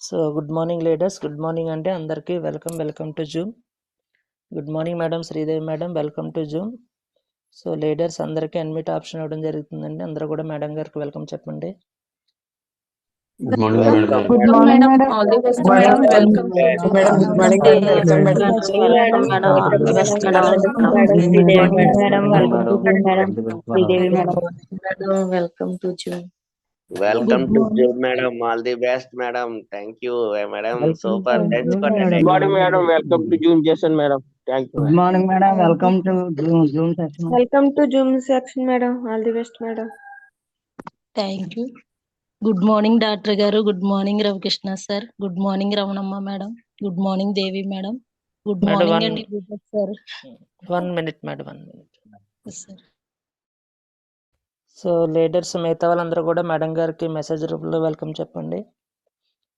So good morning leaders, good morning అండి అందరికీ. Welcome to Zoom. Good morning madam Sridevi madam, welcome to Zoom. So leaders అందరికీ అన్మిట్ option ఇవ్వడం జరుగుతుందండి. అందరూ కూడా మేడం గారికి వెల్కమ్ చెప్పండి. Good morning madam. Good morning, madam. All the best, madam. Welcome to Good morning, day. welcome, madam. Welcome, madam. All the best, madam. Madam, Sridevi, madam, welcome to Zoom, madam. Sridevi, Good madam. morning, madam. Welcome to June. Welcome Good to morning. June, madam. All the best, madam. Thank you, madam. Super. Thank Thanks you, for madam. attending. Good morning, madam. Welcome to June session, madam. Thank you, Good madam. morning, madam. Welcome to Zoom session. Welcome to Zoom section, madam. All the best, madam. Thank you. Good morning, Dr. Garu. Good morning, Ravkrishna sir. Good morning, Ramanamma madam. Good morning, Devi madam. Good Madam, morning, one- and good sir. 1 minute madam, 1 minute. Yes, sir. So leaders మిగతా వాళ్ళందరూ కూడా madam గారికి message రూపంలో welcome చెప్పండి.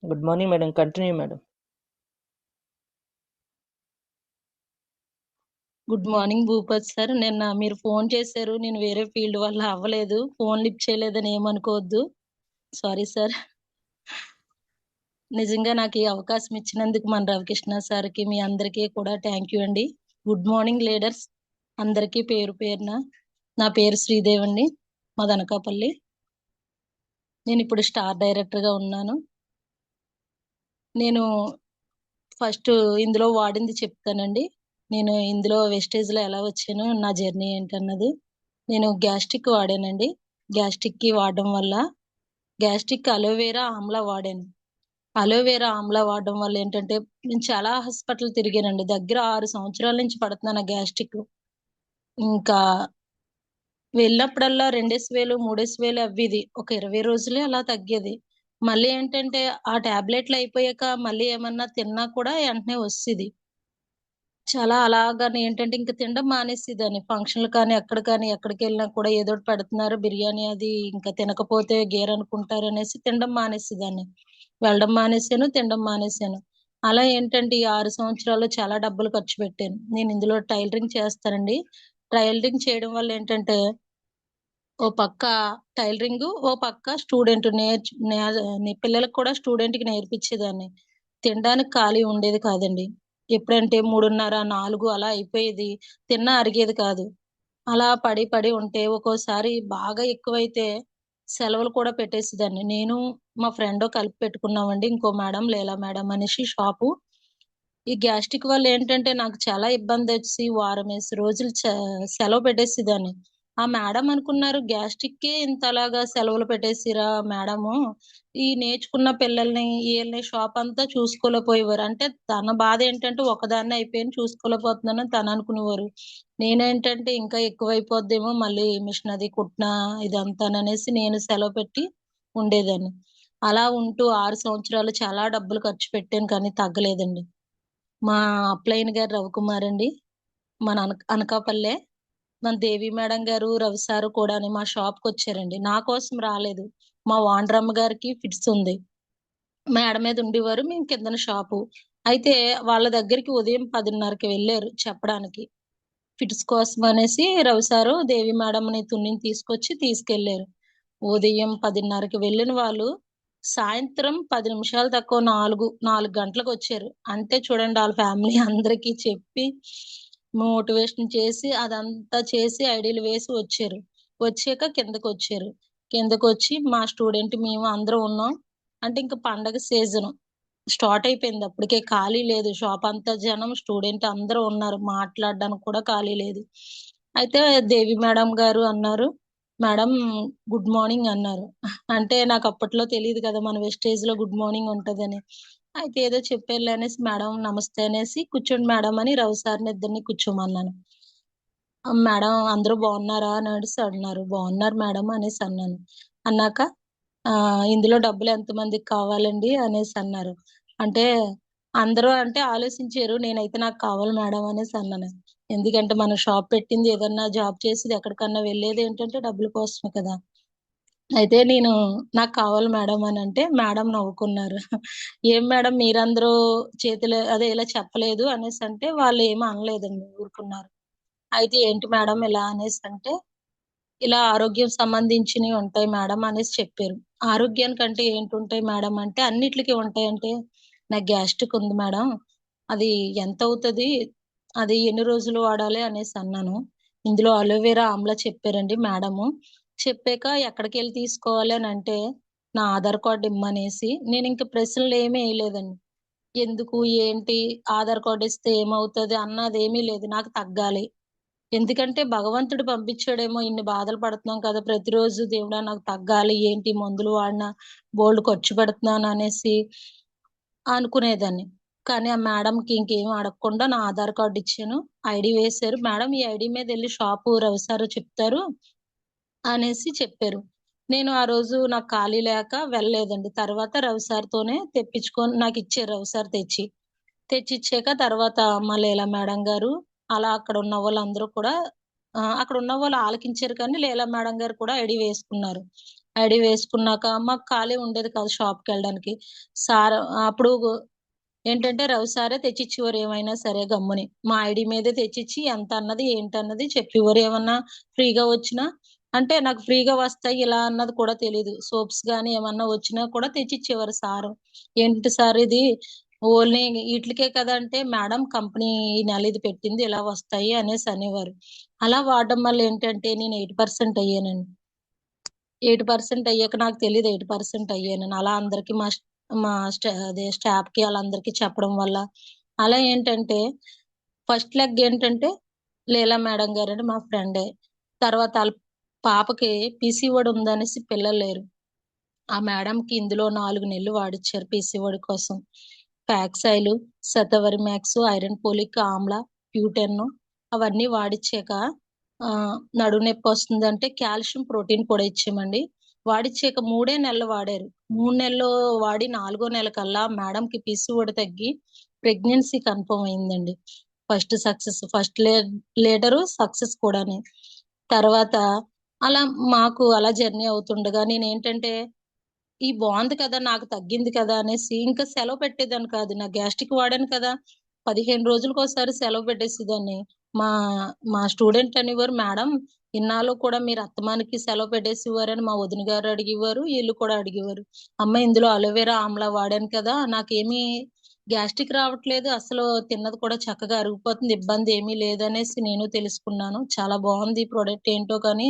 Good morning madam, continue madam. Good morning Bhupat sir. నిన్న మీరు phone చేశారు, నేను వేరే ఫీల్డ్ వల్ల అవ్వలేదు, ఫోన్ లిఫ్ట్ చేయలేదని ఏమనుకోవద్దు. Sorry sir. నిజంగా నాకు ఈ అవకాశం ఇచ్చినందుకు మన రవికృష్ణ సార్కి మీ అందరికీ కూడా థ్యాంక్ యూ అండి. గుడ్ మార్నింగ్ లీడర్స్ అందరికీ పేరు పేరున. నా పేరు శ్రీదేవి అండి, మాది అనకాపల్లి. నేను ఇప్పుడు స్టార్ డైరెక్టర్గా ఉన్నాను. నేను ఫస్ట్ ఇందులో వాడింది చెప్తానండి. నేను ఇందులో వెస్టేజ్లో ఎలా వచ్చాను, నా జర్నీ ఏంటన్నది. నేను గ్యాస్ట్రిక్ వాడానండి. గ్యాస్ట్రిక్కి వాడడం వల్ల గ్యాస్ట్రిక్ అలోవేరా ఆమ్లా వాడాను. అలోవేరా ఆమ్లా వాడడం వల్ల ఏంటంటే నేను చాలా హాస్పిటల్ తిరిగానండి. దగ్గర 6 సంవత్సరాల నుంచి పడుతున్నాను గ్యాస్ట్రిక్. ఇంకా వెళ్ళినప్పుడల్లా 2,000 3,000 అవ్వేది. ఒక 20 రోజులే అలా తగ్గేది. మళ్ళీ ఏంటంటే ఆ టాబ్లెట్లు అయిపోయాక మళ్ళీ ఏమన్నా తిన్నా కూడా వెంటనే వచ్చేది. చాలా అలాగానే ఏంటంటే ఇంక తినడం మానేసేదాన్ని. ఫంక్షన్లు కానీ ఎక్కడికి వెళ్ళినా కూడా ఏదో ఒకటి పెడుతున్నారు బిర్యానీ, అది ఇంకా తినకపోతే గేర్ అనుకుంటారు అనేసి తినడం మానేసేదాన్ని. వెళ్ళడం మానేశాను, తినడం మానేశాను. అలా ఏంటంటే ఈ 6 సంవత్సరాల్లో చాలా డబ్బులు ఖర్చు పెట్టాను. నేను ఇందులో టైలరింగ్ చేస్తానండి. టైలరింగ్ చేయడం వల్ల ఏంటంటే ఓ పక్క టైలరింగ్, ఓ పక్క స్టూడెంట్ పిల్లలకు కూడా స్టూడెంట్కి నేర్పించేదాన్ని. తినడానికి ఖాళీ ఉండేది కాదండి. ఎప్పుడంటే 3:30 4 అలా అయిపోయేది. తిన్నా అరిగేది కాదు. అలా పడి పడి ఉంటే ఒక్కోసారి బాగా ఎక్కువైతే సెలవులు కూడా పెట్టేసేదాన్ని. నేను మా ఫ్రెండ్ కలిపి పెట్టుకున్నామండి. ఇంకో మేడం, లీలా మేడం అనేసి షాపు. ఈ గ్యాస్ట్రిక్ వల్ల ఏంటంటే నాకు చాలా ఇబ్బంది వచ్చి వారమేసి రోజులు సెలవు పెట్టేసేదాన్ని. ఆ మేడం అనుకున్నారు గ్యాస్ట్రిక్కే ఇంతలాగా సెలవులు పెట్టేసిరా మేడము, ఈ నేర్చుకున్న పిల్లల్ని వీళ్ళని షాప్ అంతా చూసుకోలేకపోయేవారు. అంటే తన బాధ ఏంటంటే ఒకదాన్ని అయిపోయాను చూసుకోలేకపోతున్నానని తను అనుకునేవారు. నేనేంటంటే ఇంకా ఎక్కువైపోద్దేమో మళ్ళీ మిషన్ అది కుట్టినా ఇదంతాననేసి నేను సెలవు పెట్టి ఉండేదాన్ని. అలా ఉంటూ 6 సంవత్సరాలు చాలా డబ్బులు ఖర్చు పెట్టాను కానీ తగ్గలేదండి. మా అప్లైన్ గారు రవికుమార్ అండి, మన అనకాపల్లె. మన దేవి మేడం గారు, రవి సారు కూడా మా షాప్కి వచ్చారండి. నా కోసం రాలేదు. మా వాండ్రమ్మ గారికి ఫిట్స్ ఉంది, మేడ మీద ఉండేవారు, మేము కిందన షాపు. అయితే వాళ్ళ దగ్గరికి ఉదయం 10:30కి వెళ్ళారు చెప్పడానికి. ఫిట్స్ కోసం అనేసి రవి సారు దేవి మేడంని తున్నిని తీసుకెళ్లారు. ఉదయం 10:30కి వెళ్ళిన వాళ్ళు సాయంత్రం 10 నిమిషాలు తక్కువ 4 గంటలకు వచ్చారు. అంటే చూడండి, వాళ్ళ ఫ్యామిలీ అందరికీ చెప్పి మోటివేషన్ చేసి అదంతా చేసి ఐడీలు వేసి వచ్చారు. వచ్చాక కిందకొచ్చి మా స్టూడెంట్ మేము అందరం ఉన్నాం. అంటే ఇంకా పండగ సీజన్ స్టార్ట్ అయిపోయింది. అప్పటికే ఖాళీ లేదు. షాప్ అంతా జనం, స్టూడెంట్ అందరూ ఉన్నారు. మాట్లాడడానికి కూడా ఖాళీ లేదు. అయితే దేవి మేడం గారు అన్నారు, మేడం గుడ్ మార్నింగ్ అన్నారు. అంటే నాకు అప్పట్లో తెలియదు కదా మన వెస్టేజ్ లో గుడ్ మార్నింగ్ ఉంటదని. అయితే ఏదో చెప్పారులే అనేసి మేడం నమస్తే అనేసి కూర్చోండి మేడం అని రవి సార్ని ఇద్దరిని కూర్చోమన్నాను. మేడం అందరూ బాగున్నారా అని అన్నారు. బాగున్నారు మేడం అనేసి అన్నాను. అన్నాక ఇందులో డబ్బులు ఎంతమందికి కావాలండి అనేసి అన్నారు. అంటే అందరూ అంటే ఆలోచించారు. నేనైతే నాకు కావాలి మేడం అనేసి అన్నాను. ఎందుకంటే మనం షాప్ పెట్టింది ఏదన్నా జాబ్ చేసేది ఎక్కడికన్నా వెళ్ళేది ఏంటంటే డబ్బుల కోసమే కదా. అయితే నేను నాకు కావాలి మేడం అని అంటే మేడం నవ్వుకున్నారు. ఏం మేడం మీరందరూ చేతులు అదే ఇలా చెప్పలేదు అనేసి అంటే వాళ్ళు ఏమీ అనలేదండి, ఊరుకున్నారు. అయితే ఏంటి మేడం ఇలా అనేసి అంటే ఇలా ఆరోగ్యం సంబంధించినవి ఉంటాయి మేడం అనేసి చెప్పారు. ఆరోగ్యానికంటే ఏంటుంటాయి మేడం అంటే అన్నిట్లికి ఉంటాయంటే నాకు గ్యాస్ట్రిక్ ఉంది మేడం. అది ఎంత అవుతది? అది ఎన్ని రోజులు వాడాలి అనేసి అన్నాను. ఇందులో అలోవెరా ఆమ్లా చెప్పారండి మేడము. చెప్పాక ఎక్కడికెళ్ళి తీసుకోవాలి అని అంటే నా ఆధార్ కార్డ్ ఇమ్మనేసి నేను ఇంక ప్రశ్నలు ఏమీ వేయలేదండి. ఎందుకు ఏంటి ఆధార్ కార్డ్ ఇస్తే ఏమవుతది అన్నదేమీ లేదు. నాకు తగ్గాలి. ఎందుకంటే భగవంతుడు పంపించాడేమో ఇన్ని బాధలు పడుతున్నాం కదా! ప్రతిరోజు దేవుడా నాకు తగ్గాలి. ఏంటి మందులు వాడినా బోలెడు ఖర్చు పెడుతున్నాను అనేసి అనుకునేదాన్ని. కానీ ఆ మేడంకి ఇంకేం అడగకుండా నా ఆధార్ కార్డ్ ఇచ్చాను. ఐడీ వేశారు. మేడం ఈ ఐడీ మీదెళ్లి షాపు రవి సారు చెప్తారు అనేసి చెప్పారు. నేను ఆ రోజు నాకు ఖాళీ లేక వెళ్ళలేదండి. తర్వాత రవి సార్‌తోనే తెప్పించుకొని నాకిచ్చారు రవి సార్ తెచ్చి. తెచ్చిచ్చాక తర్వాత మా లీలా మేడం గారు, అలా అక్కడ ఉన్న వాళ్ళందరూ కూడా అక్కడ ఉన్న వాళ్ళు ఆలకించారు కానీ లీలా మేడం గారు కూడా ఐడీ వేసుకున్నారు. ఐడీ వేసుకున్నాక మాకు ఖాళీ ఉండేది కాదు షాప్‌కెళ్ళడానికి. సార్ అప్పుడు ఏంటంటే రవి సారే తెచ్చిచ్చేవారు ఏమైనా సరే గమ్ముని. మా ఐడీ మీదే తెచ్చిచ్చి ఎంత అన్నది, ఏంటన్నది చెప్పేవారు. ఏమన్నా ఫ్రీగా వచ్చినా అంటే నాకు ఫ్రీగా వస్తాయి ఇలా అన్నది కూడా తెలీదు. సోప్స్ గాని ఏమన్నా వచ్చినా కూడా తెచ్చిచ్చేవారు సారు. ఏంటి సార్ ఇది ఓన్లీ ఈట్లికే కదా! అంటే మేడం కంపెనీ ఈ నెల ఇది పెట్టింది ఇలా వస్తాయి అనేసి అనేవారు. అలా వాడడం వల్ల ఏంటంటే నేను 8% అయ్యానండి. 8% అయ్యాక నాకు తెలీదు 8% అయ్యానని. అలా అందరికి మా స్టాఫ్‌కి ఆళ్ళందరికీ చెప్పడం వల్ల అలా ఏంటంటే ఫస్ట్ లెగ్ ఏంటంటే లీలా మేడం గారని మా ఫ్రెండే. తర్వాత ఆళ్ళ పాపకి పీసీఓడి ఉందనేసి పిల్లలు లేరు. ఆ మేడంకి ఇందులో 4 నెలలు వాడిచ్చారు పీసీఓడి కోసం. ఫ్యాక్సైలు, శతవరిమాక్స్, ఐరన్ పోలిక్ ఆమ్లా, ప్యూటెన్ అవన్నీ వాడిచ్చాక నడుము నొప్పొస్తుందంటే కాల్షియం, ప్రోటీన్ కూడా ఇచ్చామండి. వాడిచ్చాక 3 నెలలు వాడారు. 3 నెలలు వాడి 4 నెల కల్లా మేడంకి పీసీఓడి తగ్గి ప్రెగ్నెన్సీ కన్ఫర్మ్ అయిందండి. First success. ఫస్ట్ లీటరు సక్సెస్ కూడాని. తర్వాత అలా మాకు అలా జర్నీ అవుతుండగా నేనేంటంటే బావుంది కదా! నాకు తగ్గింది కదా! అనేసి ఇంకా సెలవు పెట్టేదాన్ని కాదు. నా గ్యాస్ట్రిక్ వాడాను కదా! 15 రోజులకోసారి సెలవు పెట్టేసేదాన్ని. మా మా స్టూడెంట్ అనేవారు, "మేడం ఇన్నాళ్ళు కూడా మీరు అస్తమానికి సెలవు పెట్టేసేవారని" మా వదిన గారు అడిగేవారు. ఈళ్ళు కూడా అడిగేవారు. "అమ్మ ఇందులో అలోవెరా ఆమ్లా వాడాను కదా! నాకేమీ గ్యాస్ట్రిక్ రావట్లేదు. అసలు తిన్నది కూడా చక్కగా అరిగిపోతుంది. ఇబ్బంది ఏమీ లేదనేసి నేను తెలుసుకున్నాను. చాలా బావుంది ఈ ప్రొడక్ట్ ఏంటో కానీ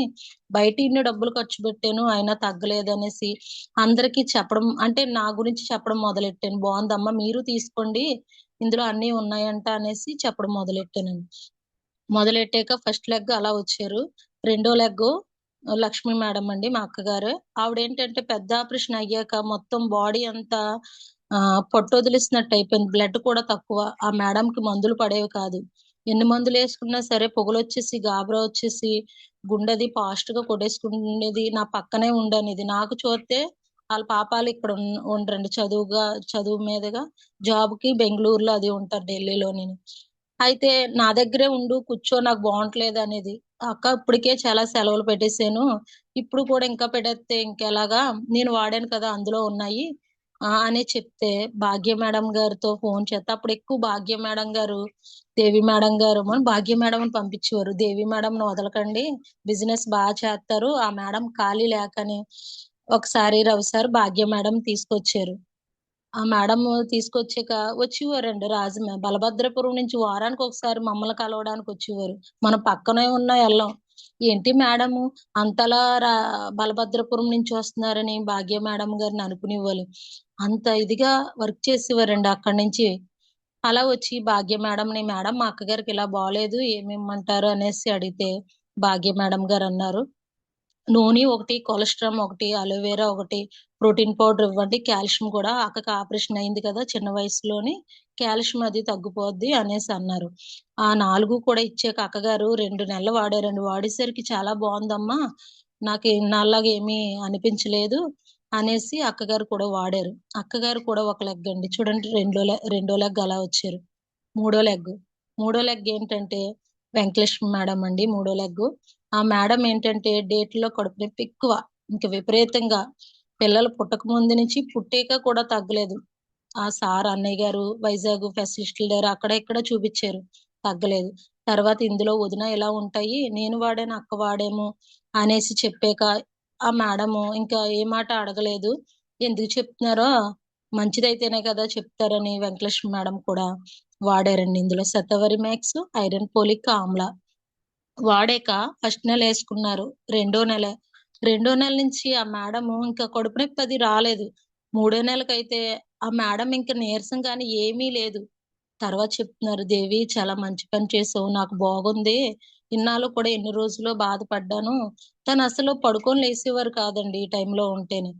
బయట ఇన్ని డబ్బులు ఖర్చు పెట్టాను. అయినా తగ్గలేదనేసి అందరికి చెప్పడం అంటే నా గురించి చెప్పడం మొదలెట్టాను. బావుందమ్మా మీరు తీసుకోండి. ఇందులో అన్నీ ఉన్నాయంట అనేసి చెప్పడం మొదలెట్టానండి. మొదలెట్టాక ఫస్ట్ లెగ్ అలా వచ్చారు. రెండో లెగ్గు లక్ష్మి మేడం అండి మా అక్కగారు. ఆవిడేంటంటే పెద్ద ఆపరేషన్ అయ్యాక మొత్తం బాడీ అంతా పొట్టొదిలేసినట్టు అయిపోయింది. బ్లడ్ కూడా తక్కువ. ఆ మేడంకి మందులు పడేవి కాదు. ఎన్ని మందులేసుకున్నా సరే పొగలొచ్చేసి, గాబరా వచ్చేసి గుండెది ఫాస్ట్‌గా కొట్టేసుకునేది. నా పక్కనే ఉండనేది. నాకు చూత్తే ఆళ్ళ పాపాలు ఇక్కడ ఉండరండి. చదువు మీదగా జాబ్‌కి బెంగుళూరులో అది ఉంటారు ఢిల్లీలోని. అయితే నా దగ్గరే ఉండు కూర్చో నాకు బావుంటలేదనేది. అక్క ఇప్పటికే చాలా సెలవులు పెట్టేసాను. ఇప్పుడు కూడా ఇంకా పెట్టేత్తే ఇంకెలాగా? నేను వాడాను కదా! అందులో ఉన్నాయి. అని చెప్తే భాగ్య మేడం గారితో ఫోను చేత్తే అప్పుడెక్కువ భాగ్య మేడం గారు, దేవి మేడం గారు భాగ్య మేడం అని పంపించేవారు. దేవి మేడంని వదలకండి. బిజినెస్ చేత్తారు. ఆ మేడం ఖాళీ లేకని ఒకసారి రవి సార్ భాగ్య మేడం తీసుకొచ్చారు. ఆ మేడమ్ తీసుకొచ్చాక వచ్చేవారండి బలభద్రపురం నుంచి వారానికొకసారి మమ్మల్ని కలవడానికొచ్చేవారు. మన పక్కనే ఉన్న ఎళ్ళం. ఏంటి మేడము అంతలా బలభద్రపురం నుంచి వస్తున్నారని భాగ్య మేడం గారిని అనుకునేవాళ్ళు. అంత ఇదిగా వర్క్ చేసేవారండి అక్కడి నుంచి. అలా వచ్చి భాగ్య మేడంని, "మేడం మా అక్కగారికి ఇలా బాలేదు ఏమిమ్మంటారు?" అనేసి అడిగితే భాగ్య మేడం గారన్నారు, నూనె ఒకటి, కొలెస్ట్రామ్ ఒకటి, అలోవెరా ఒకటి, ప్రోటీన్ పౌడర్ ఇవ్వండి. కాల్షియం కూడా అక్కకి ఆపరేషన్ అయింది కదా! చిన్న వయసులోని. కాల్షియం అది తగ్గిపోద్ది అనేసి అన్నారు. ఆ 4 కూడా ఇచ్చాక అక్కగారు 2 నెలలు వాడారండి. వాడేసరికి చాలా బావుందమ్మా! నాకు ఇన్నాళ్ళలాగా ఏమీ అనిపించలేదు అనేసి అక్కగారు కూడా వాడారు. అక్కగారు కూడా ఒక లెగ్ అండి. చూడండి రెండో లెగ్ అలా వచ్చారు. మూడో లెగ్. మూడో లెగ్ ఏంటంటే వెంకటలక్ష్మి మేడం అండి మూడో లెగ్గు. ఆ మేడం ఏంటంటే డేట్‌లో కడుపు నొప్పి ఎక్కువ. ఇంక విపరీతంగా పిల్లలు పుట్టక ముందు నుంచి పుట్టాక కూడా తగ్గలేదు. ఆ సార్ అన్నయ్య గారు వైజాగ్ స్పెషలిస్టుల దగ్గర అక్కడ ఇక్కడ చూపిచ్చారు. తగ్గలేదు. తర్వాత ఇందులో వదిన ఇలా ఉంటాయి. నేను వాడాను, అక్క వాడాము అనేసి చెప్పాక ఆ మేడము ఇంకా ఏ మాట అడగలేదు. ఎందుకు చెప్తున్నారో మంచిదైతేనే కదా చెప్తారని వెంకటలక్ష్మి మేడం కూడా వాడారండి. ఇందులో Shatavari max, iron folic amla వాడాక ఫస్ట్ నెల వేసుకున్నారు. రెండో నెల నుంచి ఆ మేడము ఇంకా కడుపు నొప్పి అది రాలేదు. మూడో నెలకైతే ఆ మేడం ఇంకా నీరసం కానీ ఏమీ లేదు. తర్వాత చెప్తున్నారు, దేవి చాలా మంచి పని చేసావు, నాకు బాగుంది. ఇన్నాళ్ళు కూడా ఎన్ని రోజులో బాధపడ్డాను. తను అసలు పడుకొని లేసేవారు కాదండి ఈ టైంలో ఉంటేనే.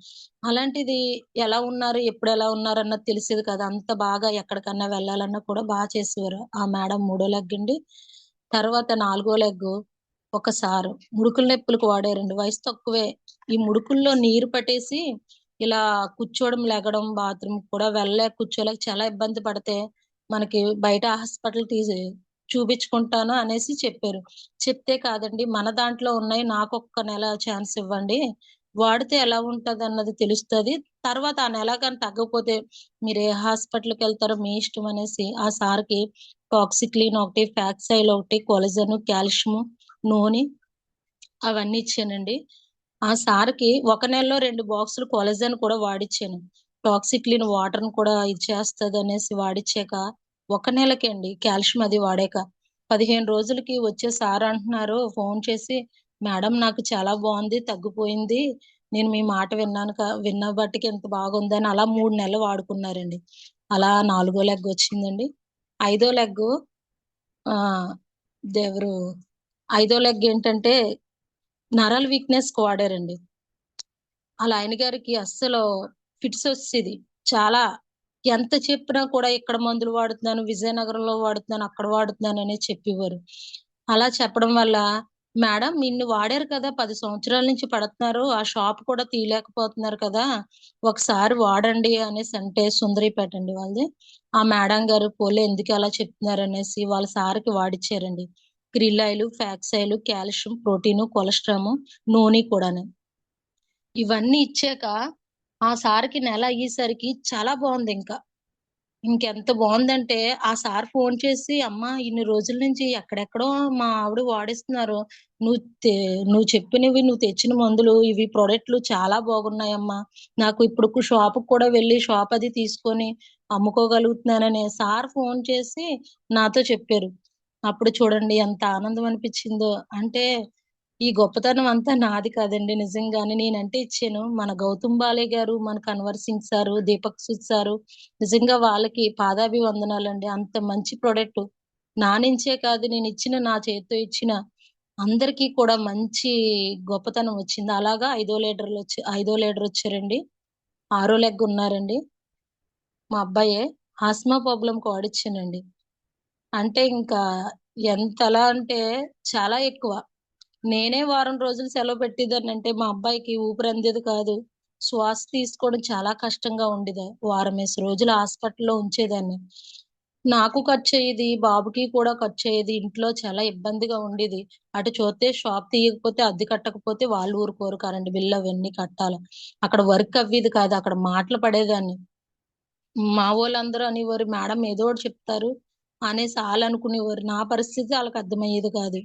అలాంటిది ఎలా ఉన్నారు, ఎప్పుడు ఎలా ఉన్నారు అన్నది తెలిసేది కాదు. అంత బాగా ఎక్కడికన్నా వెళ్ళాలన్నా కూడా బాగా చేసేవారు ఆ మేడం. మూడో లెగ్గుండి తర్వాత నాలుగో లెగ్గు ఒకసారు ముడుకుల నొప్పులకు వాడారండి. వయసు తక్కువే. ఈ ముడుకుల్లో నీరు పట్టేసి ఇలా కూర్చోవడం, లెగడం, బాత్రూమ్ కూడా వెళ్ళలేక కూర్చోలేక చాలా ఇబ్బంది పడితే మనకి బయట హాస్పిటల్ చూపించుకుంటాను అనేసి చెప్పారు. చెప్తే కాదండి మన దాంట్లో ఉన్నాయి, నాకొక్క నెల ఛాన్స్ ఇవ్వండి, వాడితే ఎలా ఉంటది అన్నది తెలుస్తది. తర్వాత ఆ నెల కానీ తగ్గకపోతే మీరు ఏ హాస్పిటల్కి వెళ్తారో మీ ఇష్టం అనేసి ఆ సార్కి టాక్సిక్లీన్ ఒకటి, ఫ్యాక్సైల్ ఒకటి, కొలజన్, కాల్షియం, నూనె అవన్నీ ఇచ్చానండి. ఆ సార్కి ఒక నెలలో 2 బాక్సులు కొలజన్ కూడా వాడిచ్చాను. టాక్సిక్లీన్ వాటర్‌ని కూడా ఇచ్చేస్తది అనేసి వాడిచ్చాక ఒక నెలకే అండి కాల్షియం అది వాడాక 15 రోజులకి వచ్చే సార్ అంటున్నారు ఫోన్ చేసి, మేడం నాకు చాలా బాగుంది, తగ్గిపోయింది. నేను మీ మాట విన్న బట్టికి ఎంత బాగుందని అలా 3 నెలలు వాడుకున్నారండి. అలా 4గో లెగ్ వచ్చిందండి. ఐదో లెగ్గు ఆహ్, దెవరు ఐదో లెగ్ ఏంటంటే నరాల వీక్‌నెస్‌కి వాడారండి. ఆళ్ళ ఆయన గారికి అస్సలు ఫిట్స్ వచ్చేది. చాలా ఎంత చెప్పినా కూడా ఇక్కడ మందులు వాడుతున్నాను, విజయనగరంలో వాడుతున్నాను, అక్కడ వాడుతున్నాను అనే చెప్పేవారు. అలా చెప్పడం వల్ల మేడం ఇన్ని వాడారు కదా! 10 సంవత్సరాల నుంచి పడుతున్నారు. ఆ షాప్ కూడా తీయలేకపోతున్నారు కదా! ఒకసారి వాడండి అనేసంటే సుందరీపేట అండి వాళ్ళది. ఆ మేడం గారు పోన్లే ఎందుకు అలా చెప్తున్నారనేసి వాళ్ళ సార్‌కి వాడిచ్చారండి. Krill oil, flax oil, calcium, protein, colostrum, నూనె కూడాను. ఇవన్నీ ఇచ్చాక ఆ సార్‌కి నెల అయ్యేసరికి చాలా బావుందింక. ఇంకెంత బావుందంటే ఆ సార్ ఫోన్ చేసి, "అమ్మా ఇన్ని రోజుల నుంచి ఎక్కడెక్కడో మా ఆవిడ వాడిస్తున్నారు. నువ్వు తె నువ్వు చెప్పినవి, నువ్వు తెచ్చిన మందులు, ఇవి ప్రొడక్ట్‌లు చాలా బాగున్నాయమ్మా. నాకు ఇప్పుడు షాప్‌కి కూడా వెళ్లి షాప్ అది తీసుకొని అమ్ముకోగలుగుతున్నానని" సార్ ఫోన్ చేసి నాతో చెప్పారు. అప్పుడు చూడండి ఎంత ఆనందం అనిపించిందో. అంటే ఈ గొప్పతనం అంతా నాది కాదండి నిజంగానే. నేనంటే ఇచ్చాను. మన గౌతమ్ బాలే గారు, మన కన్వర్ సింగ్ సారు, దీపక్ సూద్ సారు నిజంగా వాళ్ళకి పాదాభివందనాలండి. అంత మంచి ప్రొడక్ట్ నా నుంచే కాదు నేనిచ్చిన నా చేత్తో ఇచ్చిన అందరికీ కూడా మంచి గొప్పతనం వచ్చింది. అలాగా ఐదో లీడర్ వచ్చారండి. ఆరో లెగ్ ఉన్నారండి. మా అబ్బాయే. ఆస్మా ప్రాబ్లమ్‌కి వాడిచ్చానండి. అంటే ఇంకా ఎంతలా అంటే చాలా ఎక్కువ. నేనే వారం రోజులు సెలవు పెట్టేదాన్నంటే మా అబ్బాయికి ఊపిరందేది కాదు. శ్వాస తీసుకోవడం చాలా కష్టంగా ఉండేది. వారమేసి రోజులు హాస్పిటల్‌లో ఉంచేదాన్ని. నాకు ఖర్చయ్యేది, బాబుకి కూడా ఖర్చయ్యేది. ఇంట్లో చాలా ఇబ్బందిగా ఉండేది. అటు చూస్తే షాప్ తీయకపోతే, అద్దె కట్టకపోతే వాళ్ళు ఊరుకోరు. కరెంట్ బిల్ అవన్నీ కట్టాల. అక్కడ వర్క్ అవ్వేది కాదు. అక్కడ మాటలు పడేదాన్ని. మా వోళ్ళందరూ అనేవారు, "మేడం ఏదో ఒకటి చెప్తారు" అనేసి ఆళ్ళనుకునేవారు. నా పరిస్థితి ఆళ్ళకర్థమయ్యేది కాదు.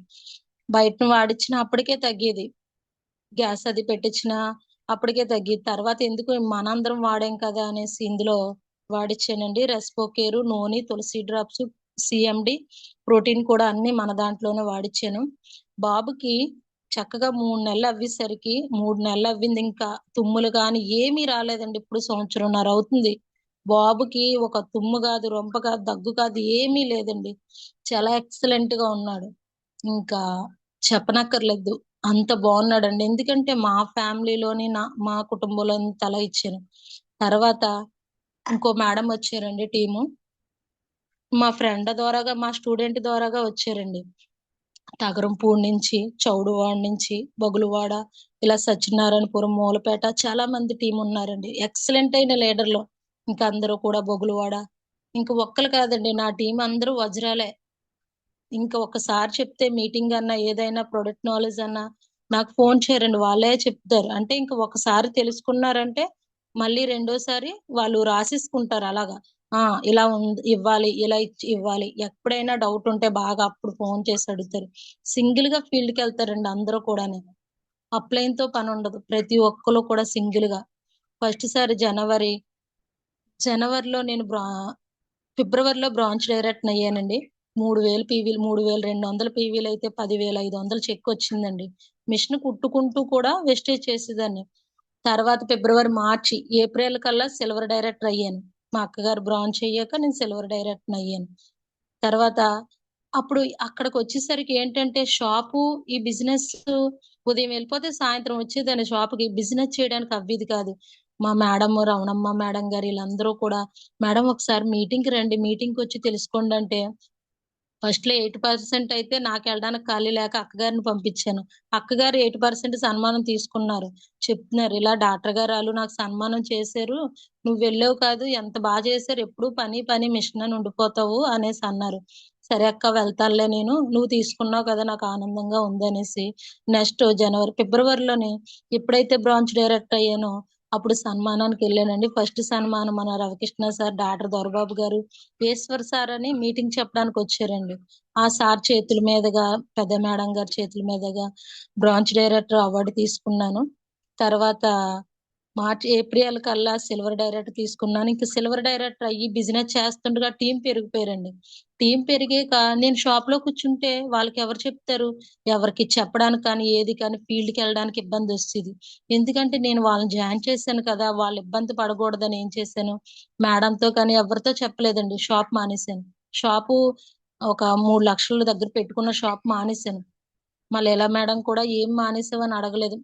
బయటన వాడిచ్చినా అప్పటికే తగ్గేది. గ్యాస్ అది పెట్టించినా అప్పటికే తగ్గేది. తర్వాత ఎందుకు మనందరం వాడాం కదా అనేసి ఇందులో వాడిచ్చానండి. రెస్పోకేరు, నూనె, తులసి డ్రాప్స్, సీఎండీ, ప్రోటీన్ కూడా అన్నీ మన దాంట్లోనే వాడిచ్చాను. బాబుకి చక్కగా 3 నెలలు అవ్వేసరికి 3 నెలలు అవ్వింది ఇంకా తుమ్ములు గాని ఏమీ రాలేదండి. ఇప్పుడు సంవత్సరంన్నర అవుతుంది. బాబుకి ఒక తుమ్ము కాదు, రొంప కాదు, దగ్గు కాదు ఏమీ లేదండి. చాలా ఎక్సలెంట్‌గా ఉన్నాడు. ఇంకా చెప్పనక్కర్లేదు. అంత బాగున్నాడండి. ఎందుకంటే మా ఫ్యామిలీలోని మా కుటుంబంలో అలా ఇచ్చాను. తర్వాత ఇంకో మేడం వచ్చారండి టీము. మా ఫ్రెండ్ ద్వారాగా, మా స్టూడెంట్ ద్వారాగా వచ్చారండి. తగరంపూడి నుంచి, చౌడువాడ నుంచి, బగులువాడ, ఇలా సత్యనారాయణపురం, మూలపేట చాలా మంది టీమ్ ఉన్నారండి. ఎక్సలెంట్ అయిన లీడర్‌లు. ఇంక అందరూ కూడా బగులువాడ. ఇంక ఒక్కళ్ళు కాదండి నా టీమ్ అందరూ వజ్రాలే. ఇంక ఒక్కసారి చెప్తే మీటింగ్ అన్నా, ఏదైనా ప్రొడక్ట్ నాలెడ్జ్ అన్నా నాకు ఫోన్ చేయరండి. వాళ్ళే చెప్తారు. అంటే ఇంక ఒకసారి తెలుసుకున్నారంటే మళ్ళీ రెండోసారి వాళ్ళు రాసేసుకుంటారు అలాగా. ఆ! ఇలా ఇవ్వాలి, ఇలా ఇవ్వాలి. ఎప్పుడైనా డౌట్ ఉంటే బాగా అప్పుడు ఫోన్ చేసి అడుగుతారు. సింగిల్‌గా ఫీల్డ్‌కెళ్తారండి అందరూ కూడాను. అప్లైన్ తో పని ఉండదు. ప్రతి ఒక్కరు కూడా సింగిల్ గా ఫస్ట్ సారి జనవరిలో నేను ఫిబ్రవరిలో బ్రాంచ్ డైరెక్టర్ అయ్యానండి. 3000 పీవీలు 3200 పీవీలు అయితే 10,500 చెక్ వచ్చిందండి. మిషన్ కుట్టుకుంటూ కూడా వెస్టేజ్ చేసేదాన్ని. తర్వాత ఫిబ్రవరి, మార్చి, ఏప్రిల్ కల్లా సిల్వర్ డైరెక్టర్ అయ్యాను. మా అక్కగారు బ్రాంచ్ అయ్యాక నేను సిల్వర్ డైరెక్టర్ అయ్యాను. తర్వాత అప్పుడు అక్కడికి వచ్చేసరికి ఏంటంటే షాపు ఈ బిజినెస్ ఉదయం వెళ్ళిపోతే సాయంత్రం వచ్చేదాన్ని షాపుకి. బిజినెస్ చేయడానికి అవ్వేది కాదు. మా మేడం రమణమ్మ మేడం గారు వీళ్ళందరూ కూడా మేడం ఒకసారి మీటింగ్ కి రండి, మీటింగ్ కి వచ్చి తెలుసుకోండి అంటే ఫస్ట్ లో 8% అయితే నాకు వెళ్ళడానికి ఖాళీ లేక అక్కగారిని పంపించాను. అక్కగారు 8% సన్మానం తీసుకున్నారు. చెప్తున్నారు ఇలా డాక్టర్ గారు వాళ్ళు నాకు సన్మానం చేశారు, నువ్వు వెళ్ళావు కాదు, ఎంత బాగా చేశారు, ఎప్పుడు పని పని మిషన్ అని ఉండిపోతావు అనేసి అన్నారు. సరే అక్క వెళ్తానులే, నేను నువ్వు తీసుకున్నావు కదా నాకు ఆనందంగా ఉంది అనేసి నెక్స్ట్ ఫిబ్రవరిలోనే ఎప్పుడైతే బ్రాంచ్ డైరెక్టర్ అయ్యానో అప్పుడు సన్మానానికి వెళ్ళానండి. ఫస్ట్ సన్మానం మన రవికృష్ణ సార్, డాక్టర్ దొరబాబు గారు, ఈశ్వర్ సార్ అని మీటింగ్ చెప్పడానికి వచ్చారండి. ఆ సార్ చేతుల మీదుగా, పెద్ద మేడం గారి చేతుల మీదుగా బ్రాంచ్ డైరెక్టర్ అవార్డు తీసుకున్నాను. తర్వాత ఏప్రిల్ కల్లా సిల్వర్ డైరెక్టర్ తీసుకున్నాను. ఇంకా సిల్వర్ డైరెక్టర్ అయ్యి బిజినెస్ చేస్తుండగా టీం పెరిగిపోయారండి. టీం పెరిగాక నేను షాప్ లో కూర్చుంటే వాళ్ళకి ఎవరు చెప్తారు, ఎవరికి చెప్పడానికి కానీ ఏది కానీ ఫీల్డ్కి వెళ్ళడానికి ఇబ్బంది వచ్చేది. ఎందుకంటే నేను వాళ్ళని జాయిన్ చేశాను కదా, వాళ్ళు ఇబ్బంది పడకూడదని ఏం చేశాను, మేడంతో కానీ ఎవరితో చెప్పలేదండి, షాప్ మానేశాను. షాపు ఒక 3 లక్షల దగ్గర పెట్టుకున్న షాప్ మానేశాను. మళ్ళీ ఎలా మేడం కూడా ఏం మానేసావని అడగలేదు.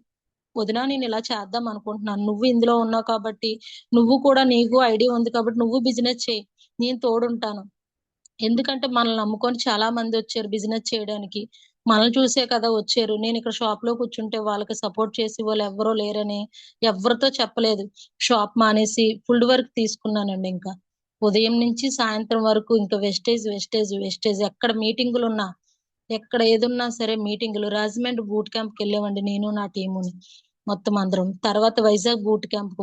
వదినా నేను ఇలా చేద్దాం అనుకుంటున్నాను, నువ్వు ఇందులో ఉన్నావు కాబట్టి, నువ్వు కూడా నీకు ఐడియా ఉంది కాబట్టి నువ్వు బిజినెస్ చేయి, నేను తోడుంటాను. ఎందుకంటే మనల్ని నమ్ముకొని చాలా మంది వచ్చారు బిజినెస్ చేయడానికి, మనల్ని చూసే కదా వచ్చారు. నేను ఇక్కడ షాప్ లో కూర్చుంటే వాళ్ళకి సపోర్ట్ చేసి వాళ్ళు ఎవరో లేరని ఎవరితో చెప్పలేదు. షాప్ మానేసి ఫుల్ వర్క్ తీసుకున్నానండి. ఇంకా ఉదయం నుంచి సాయంత్రం వరకు ఇంకా వెస్టేజ్ వెస్టేజ్ వెస్టేజ్. ఎక్కడ మీటింగులు ఉన్నా, ఎక్కడ ఏదున్నా సరే మీటింగులు. రాజమండ్రి బూట్ క్యాంప్కి వెళ్ళామండి నేను నా టీముని మొత్తం అందరం. తర్వాత వైజాగ్ బూట్ క్యాంప్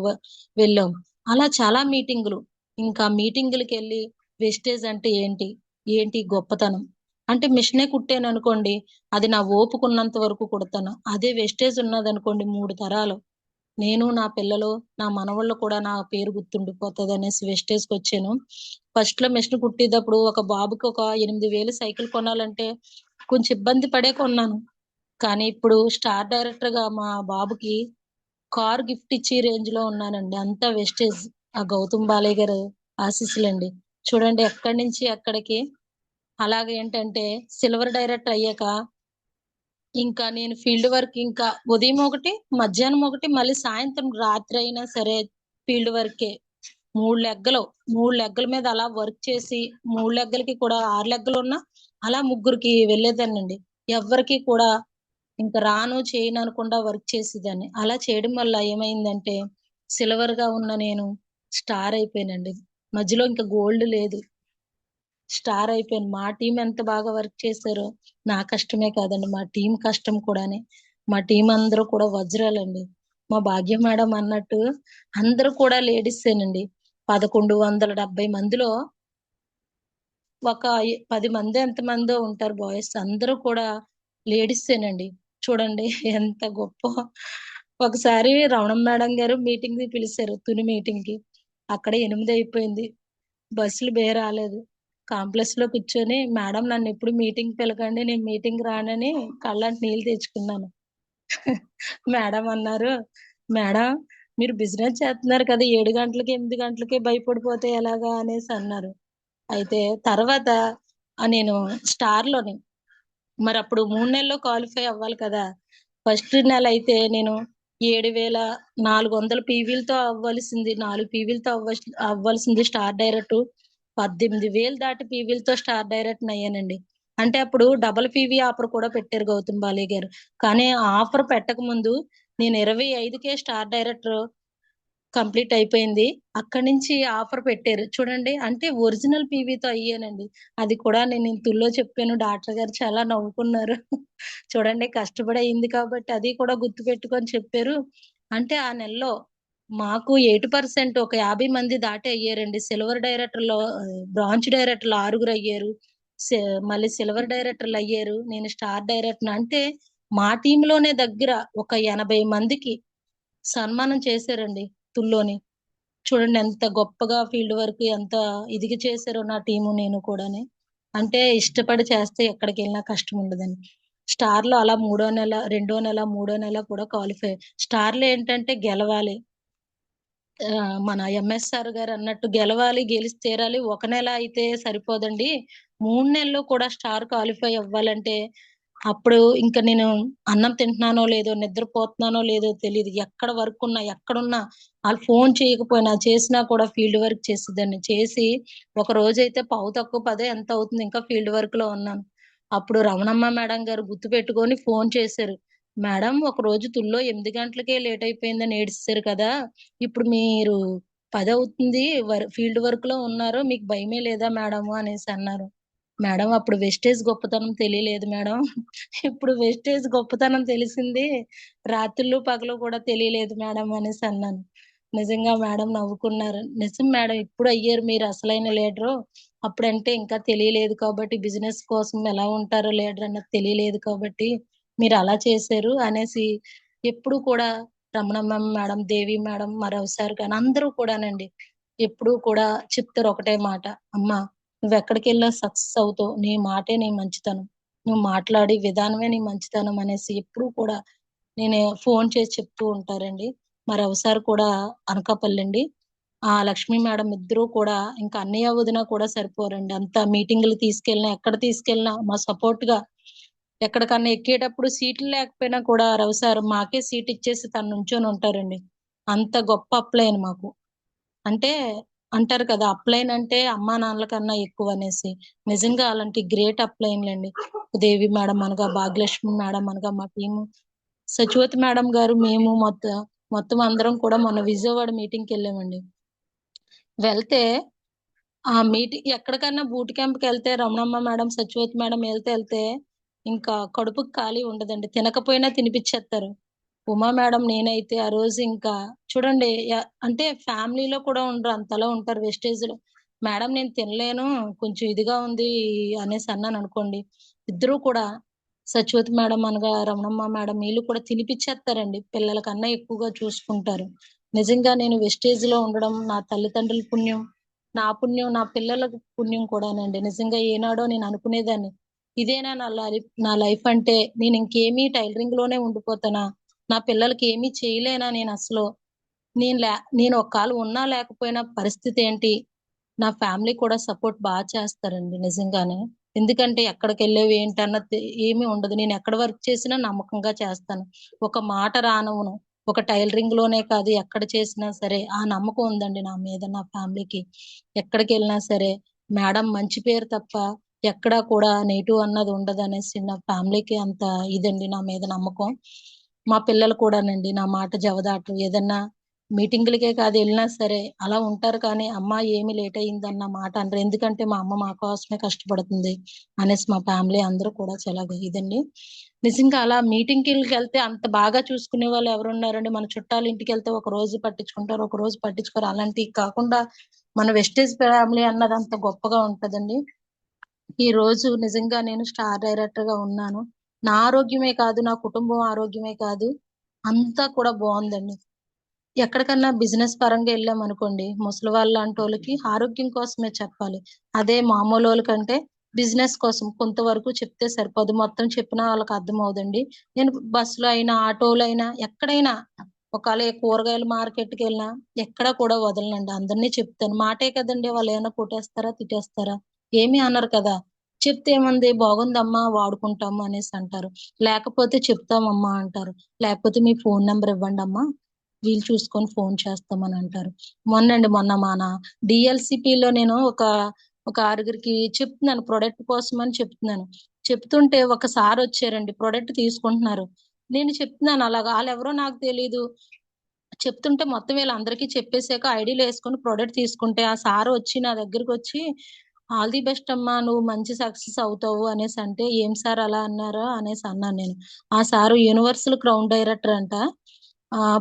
వెళ్ళాం. అలా చాలా మీటింగులు. ఇంకా మీటింగులకి వెళ్ళి వెస్టేజ్ అంటే ఏంటి, ఏంటి గొప్పతనం అంటే మిషనే కుట్టాను అనుకోండి, అది నా ఓపుకున్నంత వరకు కుడతాను. అదే వెస్టేజ్ ఉన్నది అనుకోండి 3 తరాలు నేను, నా పిల్లలు, నా మనవాళ్ళు కూడా నా పేరు గుర్తుండిపోతుంది అనేసి వెస్టేజ్ కి వచ్చాను. ఫస్ట్ లో మిషన్ కుట్టేటప్పుడు ఒక బాబుకి ఒక 8,000 సైకిల్ కొనాలంటే కొంచెం ఇబ్బంది పడే కొన్నాను. కానీ ఇప్పుడు స్టార్ డైరెక్టర్ గా మా బాబుకి కార్ గిఫ్ట్ ఇచ్చే రేంజ్ లో ఉన్నానండి. అంతా వెస్టేజ్. ఆ గౌతమ్ బాలయ్య గారు ఆశీస్సులండి. చూడండి ఎక్కడి నుంచి ఎక్కడికి. అలాగే ఏంటంటే సిల్వర్ డైరెక్టర్ అయ్యాక ఇంకా నేను ఫీల్డ్ వర్క్ ఇంకా ఉదయం ఒకటి, మధ్యాహ్నం ఒకటి, మళ్ళీ సాయంత్రం రాత్రి అయినా సరే ఫీల్డ్ వర్కే. 3 లెగ్గల మీద అలా వర్క్ చేసి 3 లెగ్గలకి కూడా 6 లెగ్గలు ఉన్నా అలా ముగ్గురికి వెళ్ళేదాన్నండి. ఎవరికి కూడా ఇంకా రాను చేయను అనకుండా వర్క్ చేసేదాన్ని. అలా చేయడం వల్ల ఏమైందంటే సిల్వర్ గా ఉన్న నేను స్టార్ అయిపోయానండి. మధ్యలో ఇంకా గోల్డ్ లేదు, స్టార్ అయిపోయాను. మా టీం ఎంత బాగా వర్క్ చేశారో నా కష్టమే కాదండి, మా టీం కష్టం కూడానే. మా టీం అందరూ కూడా వజ్రాలండి. మా భాగ్య మేడం అన్నట్టు అందరూ కూడా లేడీసేనండి. 1170 మందిలో ఒక 10 మంది ఎంతమందో ఉంటారు బాయ్స్, అందరూ కూడా లేడీసేనండి. చూడండి ఎంత గొప్ప. ఒకసారి రమణం మేడం గారు మీటింగ్ కి పిలిచారు, తుని మీటింగ్ కి. అక్కడ 8 అయిపోయింది, బస్సులు రాలేదు. కాంప్లెక్స్ లో కూర్చొని మేడం నన్ను ఎప్పుడు మీటింగ్ పిలకండి, నేను మీటింగ్ రానని కళ్ళంటి నీళ్ళు తెచ్చుకున్నాను. మేడం అన్నారు, మేడం మీరు బిజినెస్ చేస్తున్నారు కదా, 7 గంటలకి 8 గంటలకి భయపడిపోతే ఎలాగా అనేసి అన్నారు. అయితే తర్వాత నేను స్టార్ లోని మరి అప్పుడు 3 నెలల్లో క్వాలిఫై అవ్వాలి కదా. ఫస్ట్ నెల అయితే నేను 7,400 పీవీలతో అవ్వాల్సింది, 4 పీవీలతో అవ్వాల్సింది స్టార్ డైరెక్టర్ 18,000 దాటి పీవీలతో స్టార్ డైరెక్టర్ అయ్యానండి. అంటే అప్పుడు డబుల్ పీవీ ఆఫర్ కూడా పెట్టారు గౌతమ్ బాలయ్య గారు. కానీ ఆ ఆఫర్ పెట్టక ముందు నేను 25కే స్టార్ డైరెక్టర్ కంప్లీట్ అయిపోయింది. అక్కడి నుంచి ఆఫర్ పెట్టారు చూడండి. అంటే ఒరిజినల్ పీవీతో అయ్యానండి. అది కూడా నేను ఇంతుల్లో చెప్పాను, డాక్టర్ గారు చాలా నవ్వుకున్నారు. చూడండి కష్టపడి అయింది కాబట్టి అది కూడా గుర్తు పెట్టుకొని చెప్పారు. అంటే ఆ నెలలో మాకు 8% ఒక 50 మంది దాటి అయ్యారండి. సిల్వర్ డైరెక్టర్లో బ్రాంచ్ డైరెక్టర్లు 6 అయ్యారు. మళ్ళీ సిల్వర్ డైరెక్టర్లు అయ్యారు. నేను స్టార్ డైరెక్టర్. అంటే మా టీంలోనే దగ్గర ఒక 80 మందికి సన్మానం చేశారండి తుల్లోని. చూడండి ఎంత గొప్పగా ఫీల్డ్ వర్క్ ఎంత ఇదిగా చేశారో నా టీము నేను కూడాని. అంటే ఇష్టపడి చేస్తే ఎక్కడికి వెళ్ళినా కష్టం ఉండదండి. స్టార్ లో అలా 3వ నెల 2వ నెల 3వ నెల కూడా క్వాలిఫై. స్టార్ లో ఏంటంటే గెలవాలి. మన ఎంఎస్ఆర్ గారు అన్నట్టు గెలవాలి, గెలిచి తీరాలి. ఒక నెల అయితే సరిపోదండి. 3 నెలలు కూడా స్టార్ క్వాలిఫై అవ్వాలంటే అప్పుడు ఇంకా నేను అన్నం తింటున్నానో లేదో, నిద్రపోతున్నానో లేదో తెలీదు. ఎక్కడ వర్క్ ఉన్నా, ఎక్కడున్నా ఆళ్ళు ఫోన్ చేయకపోయినా, చేసినా కూడా ఫీల్డ్ వర్క్ చేసేదాన్ని. చేసి ఒక రోజైతే పావు తక్కువ 10 ఎంత అవుతుంది ఇంకా ఫీల్డ్ వర్క్‌లో ఉన్నాను. అప్పుడు రమణమ్మ మేడం గారు గుర్తుపెట్టుకొని ఫోన్ చేశారు. "మేడం ఒకరోజు తుల్లో 8 గంటలకే లేట్ అయిపోయిందని ఏడిసేశారు కదా! ఇప్పుడు మీరు 10 అవుతుంది ఫీల్డ్ వర్క్‌లో ఉన్నారు. మీకు భయమే లేదా మేడము" అనేసి అన్నారు. మేడం అప్పుడు వెస్టేజ్ గొప్పతనం తెలియలేదు మేడం. ఇప్పుడు వెస్టేజ్ గొప్పతనం తెలిసింది. రాత్రులు, పగలు కూడా తెలియలేదు మేడం అనేసి అన్నాను. నిజంగా మేడం నవ్వుకున్నారు. నిజం మేడం ఇప్పుడు అయ్యారు మీరు అసలైన లీడరు. అప్పుడంటే ఇంకా తెలియలేదు కాబట్టి బిజినెస్ కోసం ఎలా ఉంటారో లీడర్ అన్నది తెలియలేదు కాబట్టి మీరు అలా చేశారు అనేసి ఎప్పుడు కూడా రమణమ్మ మేడం, దేవి మేడం, మా రవి సార్ గాని అందరూ కూడానండి ఎప్పుడూ కూడా చెప్తారు ఒకటే మాట. "అమ్మా నువ్వెక్కడికెళ్ళినా సక్సెస్ అవుతావు. నీ మాటే నీ మంచితనం. నువ్వు మాట్లాడే విధానమే నీ మంచితనం" అనేసి ఎప్పుడూ కూడా నేను ఫోన్ చేసి చెప్తూ ఉంటారండి. మా రవి సార్ కూడా అనకాపల్లండి. లక్ష్మి మేడం ఇద్దరూ కూడా ఇంకా అన్నయ్య, వదిన కూడా సరిపోరండి. అంత మీటింగులకి తీసుకెళ్ళినా, ఎక్కడ తీసుకెళ్ళినా మా సపోర్ట్‌గా ఎక్కడికన్నా ఎక్కేటప్పుడు సీట్లు లేకపోయినా కూడా రవి సార్ మాకే సీట్ ఇచ్చేసి తను నుంచొని ఉంటారండి. అంత గొప్ప అప్లైన్ మాకు. అంటే అంటారు కదా! అప్లైన్ అంటే అమ్మా నాన్నల కన్నా ఎక్కువనేసి. నిజంగా అలాంటి గ్రేట్ అప్లైన్‌లండి. దేవి మేడం అనగా, భాగ్యలక్ష్మి మేడం అనగా మా టీము. సచివతి మేడం గారు మేము మొత్తం అందరం కూడా మొన్న విజయవాడ మీటింగ్‌కెళ్ళామండి. వెళ్తే ఎక్కడికన్నా బూట్ క్యాంప్‌కెళ్తే రమణమ్మ మేడం, సచివతి మేడం ఎళ్తే ఇంకా కడుపుకి ఖాళీ ఉండదండి. తినకపోయినా తినిపిచ్చేత్తారు. ఉమా మేడం నేనైతే ఆ రోజు ఇంకా చూడండి అంటే ఫ్యామిలీలో కూడా ఉండరు. అంతలా ఉంటారు వెస్టేజ్‌లో. మేడం నేను తినలేను. కొంచెం ఇదిగా ఉంది అనేసి అన్నాననుకోండి. ఇద్దరూ కూడా సచివతి మేడం అనగా రమణమ్మ మేడం వీళ్ళు కూడా తినిపిచ్చేత్తారండి. పిల్లల కన్నా ఎక్కువగా చూసుకుంటారు. నిజంగా నేను వెస్టేజ్‌లో ఉండడం నా తల్లిదండ్రుల పుణ్యం. నా పుణ్యం, నా పిల్లల పుణ్యం కూడానండి. నిజంగా ఏనాడో నేను అనుకునేదాన్ని. ఇదేనా నా లైఫ్ అంటే నేనింకేమీ టైలరింగ్‌లోనే ఉండిపోతానా? నా పిల్లలకి ఏమీ చేయలేనా నేనసలు? నేను ఒకవేళ ఉన్నా లేకపోయినా పరిస్థితేంటి? నా ఫ్యామిలీ కూడా సపోర్ట్ చేస్తారండి నిజంగానే. ఎందుకంటే ఎక్కడికెళ్ళావు ఏంటన్నది ఏమీ ఉండదు. నేను ఎక్కడ వర్క్ చేసినా నమ్మకంగా చేస్తాను. ఒక మాట రానివ్వను. ఒక టైలరింగ్‌లోనే కాదు ఎక్కడ చేసినా సరే ఆ నమ్మకం ఉందండి నా మీద నా ఫ్యామిలీకి. ఎక్కడికెళ్ళినా సరే మేడం మంచి పేరు తప్ప ఎక్కడా కూడా నెగెటివ్ అన్నది ఉండదనేసి నా ఫ్యామిలీకి అంత ఇదండి నా మీద నమ్మకం. మా పిల్లలు కూడానండి నా మాట జవదాటరు. ఏదన్నా మీటింగులకే కాదు ఎళ్ళినా సరే అలా ఉంటారు కానీ, "అమ్మ ఏమి లేట్ అయిందన్న" మాట అనరు. ఎందుకంటే మా అమ్మ మా కోసమే కష్టపడుతుంది అనేసి మా ఫ్యామిలీ అందరూ కూడా చాలా ఇదండి. నిజంగా అలా మీటింగులకెళ్తే అంత బాగా చూసుకునే వాళ్ళు ఎవరున్నారండి? మన చుట్టాల ఇంటికెళ్తే ఒక రోజు పట్టించుకుంటారు, ఒక రోజు పట్టించుకోరు. అలాంటియి కాకుండా మన వెస్టేజ్ ఫ్యామిలీ అన్నది అంత గొప్పగా ఉంటదండి. ఈ రోజు నిజంగా నేను స్టార్ డైరెక్టర్‌గా ఉన్నాను. నా ఆరోగ్యమే కాదు, నా కుటుంబం ఆరోగ్యమే కాదు, అంతా కూడా బావుందండి. ఎక్కడికన్నా బిజినెస్ పరంగా ఎళ్ళామనుకోండి, ముసలి వాళ్ళలాంటోళ్ళకి ఆరోగ్యం కోసమే చెప్పాలి. అదే మామూలోళ్ళకంటే బిజినెస్ కోసం కొంతవరకు చెప్తే సరిపోదు. మొత్తం చెప్పినా వాళ్ళకి అర్థమవ్వదండి. నేను బస్సులో అయినా, ఆటోలో అయినా, ఎక్కడైనా ఒకాళ కూరగాయల మార్కెట్‌కెళ్ళినా ఎక్కడ కూడా వదలనండి. అందరిని చెప్తాను. మాటే కదండీ! వాళ్ళేమన్నా కొట్టేస్తారా? తిట్టేస్తారా? ఏమీ అనరు కదా! చెప్తే ఏముంది? బాగుందమ్మా వాడుకుంటాము అనేసి అంటారు. లేకపోతే చెప్తామమ్మా అంటారు. లేకపోతే మీ ఫోను నంబర్ ఇవ్వండమ్మా వీలు చూసుకొని ఫోను చేస్తామని అంటారు. మొన్న మన డీఎల్‌సీపీలో నేను ఒక ఆరుగురికి చెప్తున్నాను ప్రొడక్ట్ కోసమని చెప్తున్నాను. చెప్తుంటే ఒక సారొచ్చారండి. ప్రొడక్ట్ తీసుకుంటున్నారు. నేను చెప్తున్నాను అలాగా. ఆళ్ళెవరో నాకు తెలీదు. చెప్తుంటే మొత్తం వీళ్ళందరికీ చెప్పేసాక ఐడీలేసుకొని ప్రొడక్ట్ తీసుకుంటే, ఆ సార్ వచ్చి నా దగ్గరకొచ్చి, "ఆల్ ది బెస్ట్ అమ్మా! నువ్వు మంచి సక్సెస్ అవుతావు" అనేసంటే, "ఏం సార్ అలా అన్నారా?" అనేసి అన్నాను నేను. ఆ సారు యూనివర్సల్ క్రౌన్ డైరెక్టర్ అంట.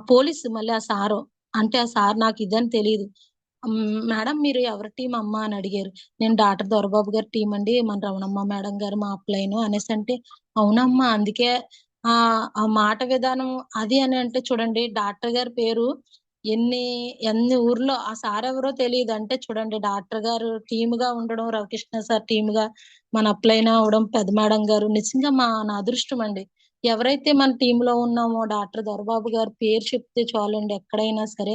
పోలీసు మళ్ళీ ఆ సారు. అంటే ఆ సార్ నాకిదని తెలీదు. "మేడం మీరు ఎవరి టీమ్ అమ్మా?" అని అడిగారు. నేను డాక్టర్ దొరబాబు గారి టీమ్ అండి. మన రమణమ్మ మేడం గారు మా అప్‌లైను అనేసంటే, "అవునమ్మా! అందుకే ఆ మాట విధానం అది అని అంటే చూడండి, డాక్టర్ గారి పేరు ఎన్ని ఎన్ని ఊర్లో ఆ సార్ ఎవరో తెలీదు. అంటే చూడండి, డాక్టర్ గారు టీమ్‌గా ఉండడం, రవికృష్ణ సార్ టీమ్‌గా మన అప్లైన్ అవ్వడం, పెద్ద మేడం గారు నిజంగా నా అదృష్టం అండి. ఎవరైతే మన టీమ్‌లో ఉన్నామో డాక్టర్ దొరబాబు గారి పేరు చెప్తే చాలండి ఎక్కడైనా సరే,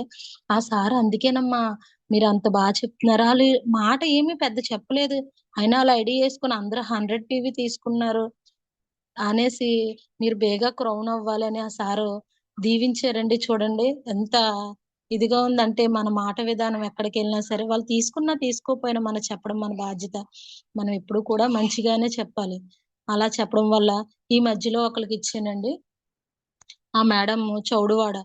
ఆ సార్ అందుకేనమ్మా మీరంత చెప్తున్నారు. ఆళ్ళు మాట ఏమి పెద్ద చెప్పలేదు. అయినా ఆళ్ళు ఐడీ యేసుకొని అందరూ 100 టీవీ తీసుకున్నారు అనేసి మీరు బేగా క్రౌన్ అవ్వాలని ఆ సారు దీవించారండి. చూడండి ఎంత ఇదిగా ఉందంటే మన మాట విధానం ఎక్కడికెళ్ళినా సరే వాళ్ళు తీసుకున్నా తీసుకోకపోయినా మనం చెప్పడం మన బాధ్యత. మనం ఎప్పుడు కూడా మంచిగానే చెప్పాలి. అలా చెప్పడం వల్ల ఈ మధ్యలో ఒకళ్ళకి ఇచ్చానండి. ఆ మేడం చౌడువాడ.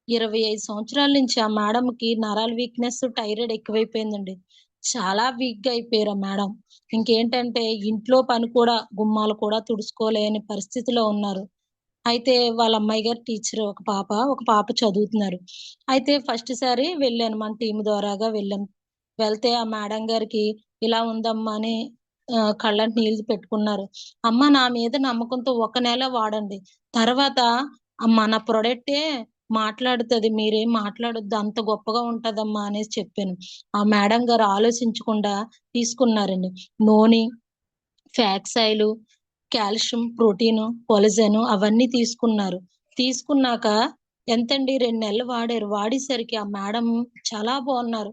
25 సంవత్సరాల నుంచి ఆ మేడంకి నరాల వీక్‌నెస్, థైరాయిడ్ ఎక్కువైపోయిందండి. చాలా వీక్‌గా అయిపోయారు ఆ మేడం. ఇంకేంటంటే ఇంట్లో పని కూడా గుమ్మాలు కూడా తుడుచుకోలేని పరిస్థితిలో ఉన్నారు. అయితే వాళ్ళ అమ్మాయి గారు టీచర్ ఒక పాప చదువుతున్నారు. అయితే ఫస్ట్ సారి వెళ్ళాను మన టీమ్ ద్వారాగా వెళ్ళాను. వెళ్తే ఆ మేడం గారికి ఇలా ఉందమ్మా అని కళ్ళంట నీళ్లు పెట్టుకున్నారు. అమ్మ నా మీద నమ్మకంతో ఒక నెల వాడండి. తర్వాత మన ప్రొడక్టే మాట్లాడుతది. మీరేం మాట్లాడొద్దు. అంత గొప్పగా ఉంటదమ్మా అనేసి చెప్పాను. ఆ మేడం గారు ఆలోచించకుండా తీసుకున్నారండి. నూనె, ఫ్యాక్స్ ఆయిలు, కాల్షియం, ప్రోటీను, కొలజను అవన్నీ తీసుకున్నారు. తీసుకున్నాక ఎంతండి 2 నెలలు వాడారు. వాడేసరికి ఆ మేడం చాలా బాగున్నారు.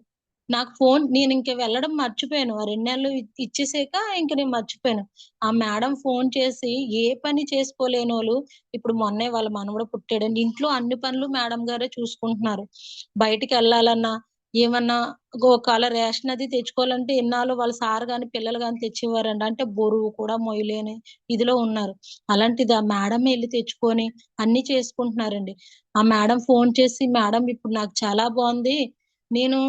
నాకు నేనింక వెళ్ళడం మర్చిపోయాను. ఆ 2 నెలలు ఇచ్చేసాక ఇంక నేను మర్చిపోయాను. ఆ మేడం ఫోను చేసి ఏ పని చేసుకోలేనోళ్ళు ఇప్పుడు మొన్నే వాళ్ళ మనవడు పుట్టాడండి. ఇంట్లో అన్ని పనులు మేడం గారే చూసుకుంటున్నారు. బయటికెళ్ళాలన్నా, ఏమన్నా ఒకవేళ రేషన్ అది తెచ్చుకోవాలంటే ఇన్నాళ్ళు వాళ్ళ సార్ గాని, పిల్లలు గాని తెచ్చేవారండి. అంటే బరువు కూడా మోయలేని ఇదిలో ఉన్నారు. అలాంటిది ఆ మేడమే ఎళ్లి తెచ్చుకొని అన్నీ చేసుకుంటున్నారండి. ఆ మేడం ఫోను చేసి, "మేడం ఇప్పుడు నాకు చాలా బావుంది. నేను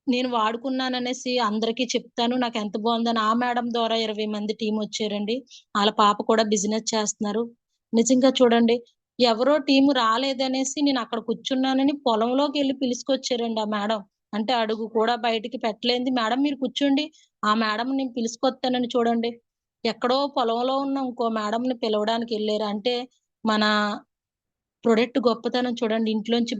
నేను వాడుకున్నాననేసి అందరికీ చెప్తాను. నాకెంత బావుందని" ఆ మేడం ద్వారా 20 మంది టీమొచ్చారండి. ఆళ్ళ పాప కూడా బిజినెస్ చేస్తున్నారు. నిజంగా చూడండి, ఎవరో టీమ్ రాలేదనేసి నేనక్కడ కూర్చున్నానని పొలంలోకెళ్ళి పిలుసుకొచ్చారండి ఆ మేడం. అంటే అడుగు కూడా బయటికి పెట్టలేనిది, "మేడం మీరు కూర్చోండి." ఆ మేడంని నేను పిలుసుకొత్తానని చూడండి. ఎక్కడో పొలంలో ఉన్న ఇంకో మేడంని పిలవడానికెళ్లారు. అంటే మన ప్రొడక్ట్ గొప్పతనం చూడండి. ఇంట్లోంచి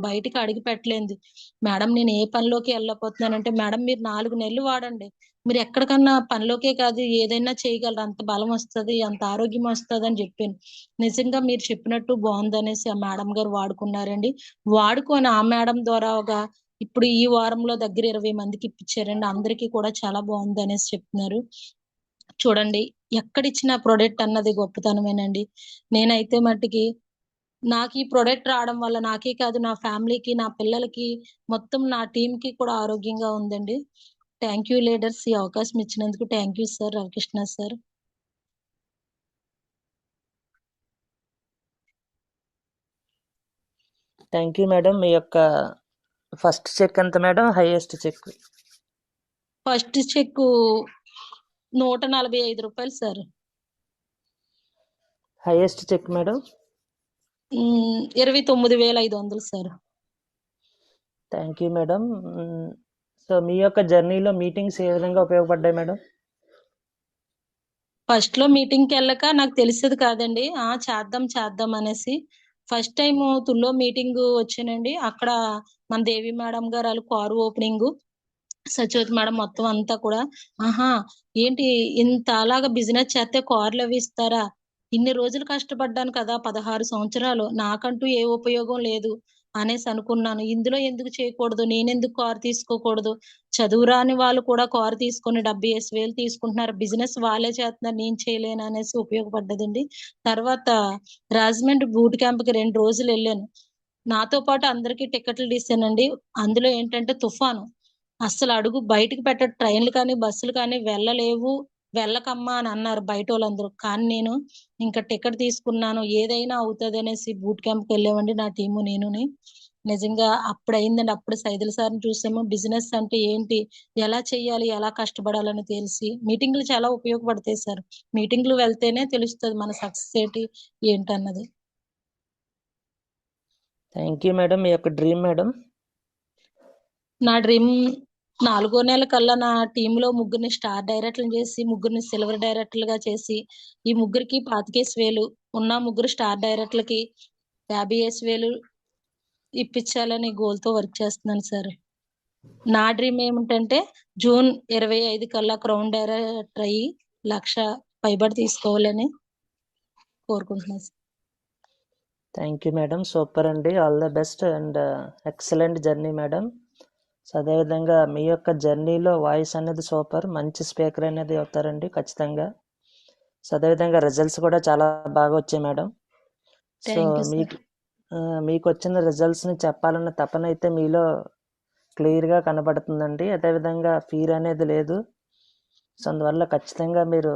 బయటికి అడుగు పెట్టలేనిది. "మేడం నేను ఏ పనిలోకి ఎళ్ళకపోతున్నానంటే," "మేడం మీరు 4 నెలలు వాడండి. మీరు ఎక్కడికన్నా పనిలోకే కాదు ఏదైనా చేయగలరు. అంత బలమొస్తది, అంత ఆరోగ్యమొస్తదని" జెప్పాను. నిజంగా మీరు చెప్పినట్టు బావుందనేసి ఆ మేడం గారు వాడుకున్నారండి. వాడుకొని ఆ మేడం ద్వారా ఇప్పుడు ఈ వారంలో దగ్గర 20 మందికి ఇప్పిచ్చారండి. అందరికీ కూడా చాలా బావుందనేసి చెప్తున్నారు. చూడండి, ఎక్కడిచ్చిన ప్రొడక్ట్ అన్నది గొప్పతనమేనండి. నేనైతే మట్టికి నాకీ ప్రొడక్ట్ రావడం వల్ల నాకే కాదు, నా ఫ్యామిలీకి, నా పిల్లలకి, మొత్తం నా టీమ్‌కి కూడా ఆరోగ్యంగా ఉందండి. Thank you leaders. ఈ అవకాశం ఇచ్చినందుకు thank you sir. Ravikrishna sir. Thank you madam. మీ యొక్క ఫస్ట్ చెక్ ఎంత madam? Highest cheque? First cheque రూ. 145 sir. Highest cheque madam? 29,500 sir. Thank you madam. So మీ యొక్క జర్నీలో మీటింగ్స్ ఏ విధంగా ఉపయోగపడ్డాయి మేడం? ఫస్ట్‌లో మీటింగ్‌కెళ్ళక నాకు తెలిసేది కాదండి. చేద్దాం అనేసి. ఫస్ట్ టైము తుల్లో మీటింగు వచ్చానండి. అక్కడ మన దేవి మేడం గారు ఆళ్ళ కారు ఓపెనింగు, సత్యవతి మేడం మొత్తం అంతా కూడా, ఆహా! ఏంటి ఇంతలాగా బిజినెస్ చేస్తే కార్‌లవి ఇస్తారా? ఇన్ని రోజులు కష్టపడ్డాను కదా! 16 సంవత్సరాలు. నాకంటూ ఏ ఉపయోగం లేదు అనేసి అనుకున్నాను. ఇందులో ఎందుకు చేయకూడదు? నేనెందుకు కారు తీసుకోకూడదు? చదువు రాని వాళ్ళు కూడా కారు తీసుకొని 70,000 తీసుకుంటున్నారు. బిజినెస్ వాళ్ళే చేస్తున్నారు. నేను చేయలేనా అనేసి ఉపయోగపడ్డదండి. తర్వాత రాజమండ్రి బూట్ క్యాంప్‌కి 2 రోజులెళ్ళాను. నాతో పాటు అందరికి టికెట్లు తీసానండి. అందులో ఏంటంటే తుఫాను. అస్సలు అడుగు బయటికి ట్రైన్‌లు కానీ, బస్సులు కానీ వెళ్ళలేవు. వెళ్ళకమ్మా అని అన్నారు బయటోళ్ళందరూ. కానీ నేను ఇంక టికెట్ తీసుకున్నాను. ఏదైనా అవుతదనేసి బూట్ క్యాంప్‌కెళ్ళామండి నా టీము నేనుని. నిజంగా అప్పుడయిందండి. అప్పుడు సైదులు సార్‌ని చూసాము. బిజినెస్ అంటే ఏంటి? ఎలా చేయాలి? ఎలా కష్టపడాలని తెలిసి మీటింగ్‌లు చాలా ఉపయోగపడతాయి సార్. మీటింగ్‌లు వెళ్తేనే తెలుస్తది మన సక్సెస్ ఏంటన్నది. Thank you madam. మీ యొక్క డ్రీమ్ మేడం? నా డ్రీమ్ 4 నెల కల్లా నా టీమ్‌లో ముగ్గురిని స్టార్ డైరెక్టర్‌లని చేసి, ముగ్గురిని సిల్వర్ డైరెక్టర్‌లుగా చేసి, ఈ ముగ్గురికి 25,000 ఉన్న 3 స్టార్ డైరెక్టర్లకి 50,000 ఇప్పించాలని గోల్తో వర్క్ చేస్తున్నాను సార్. నా డ్రీమ్ ఏమిటంటే జూన్ 25 కల్లా క్రౌన్ డైరెక్టర్ అయ్యి 1,00,000 పైబడి తీసుకోవాలని కోరుకుంటున్నాను sir. Thank you madam, super అండి, all the best and excellent journey madam. So అదేవిధంగా మీ యొక్క జర్నీలో వాయిస్ అనేది సూపర్, మంచి స్పీకర్ అనేది అవుతారండి ఖచ్చితంగా. సో అదేవిధంగా రిజల్ట్స్ కూడా చాలా బాగా వచ్చాయి madam. So thank you sir. మీకు వచ్చిన రిజల్ట్స్ని చెప్పాలన్న తపన అయితే మీలో క్లియర్గా కనబడుతుందండి. అదేవిధంగా ఫీర్ అనేది లేదు. సో అందువల్ల ఖచ్చితంగా మీరు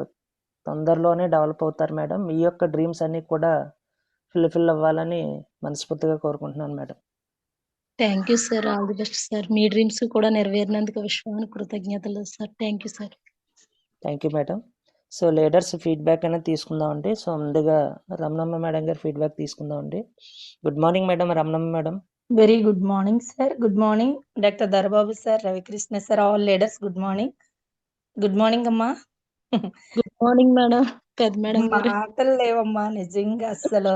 తొందరలోనే డెవలప్ అవుతారు మేడం. మీ యొక్క డ్రీమ్స్ అన్నీ కూడా ఫుల్ఫిల్ అవ్వాలని మనస్ఫూర్తిగా కోరుకుంటున్నాను madam. Thank you sir, all the best sir. మీ డ్రీమ్స్ కూడా నెరవేరినందుకు విశ్వానికి కృతజ్ఞతలు sir. Thank you sir. Thank you madam. So leaders feedback అనేది తీసుకుందామండి. సో ముందుగా రమణమ్మ మేడం గారి ఫీడ్బ్యాక్ తీసుకుందామండి. Good morning madam, Ramanamma madam. Very good morning sir. Good morning doctor Darbabu sir, Ravikrishna sir, all leaders good morning. Good morning అమ్మా. Good morning madam, పెద్ద madam గారు. మాటలు లేవమ్మా నిజంగా అసలు.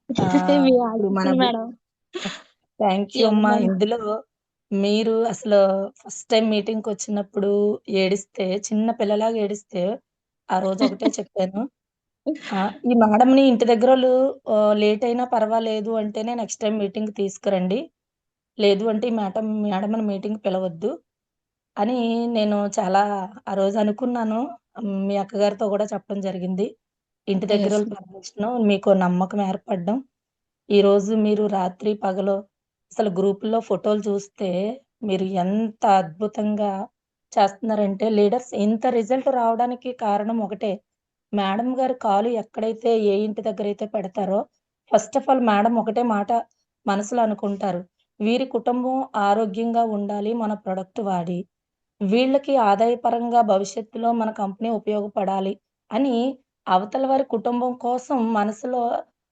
మీ ఇప్పుడు మన ఆశీస్సులు మేడం. థ్యాంక్ యూ అమ్మా. ఎవరన్నా- ఇందులో మీరు అసలు ఫస్ట్ టైం మీటింగ్కి వచ్చినప్పుడు ఏడిస్తే, చిన్న పిల్లలాగా ఏడిస్తే, ఆ రోజు ఒకటే చెప్పాను, ఈ మేడంని ఇంటి దగ్గర వాళ్ళు లేట్ అయినా పర్వాలేదు అంటేనే నెక్స్ట్ టైం మీటింగ్ తీసుకురండి, లేదు అంటే ఈ మేడం మీటింగ్ పిలవద్దు అని నేను చాలా ఆ రోజు అనుకున్నాను. మీ అక్కగారితో కూడా చెప్పడం జరిగింది. ఇంటి దగ్గర Yes. వాళ్ళ పర్మిషన్, మీకు నమ్మకం ఏర్పడడం. ఈ రోజు మీరు రాత్రి పగలు అసలు గ్రూపుల్లో ఫోటోలు చూస్తే మీరు ఎంత అద్భుతంగా చేస్తున్నారంటే, లీడర్స్ ఇంత రిజల్ట్ రావడానికి కారణం ఒకటే, మేడం గారు కాలు ఎక్కడైతే ఏ ఇంటి దగ్గర అయితే పెడతారో ఫస్ట్ ఆఫ్ ఆల్ మేడం ఒకటే మాట మనసులో అనుకుంటారు, వీరి కుటుంబం ఆరోగ్యంగా ఉండాలి మన ప్రొడక్ట్ వాడి, వీళ్ళకి ఆదాయపరంగా భవిష్యత్తులో మన కంపెనీ ఉపయోగపడాలి అని అవతల వారి కుటుంబం కోసం మనసులో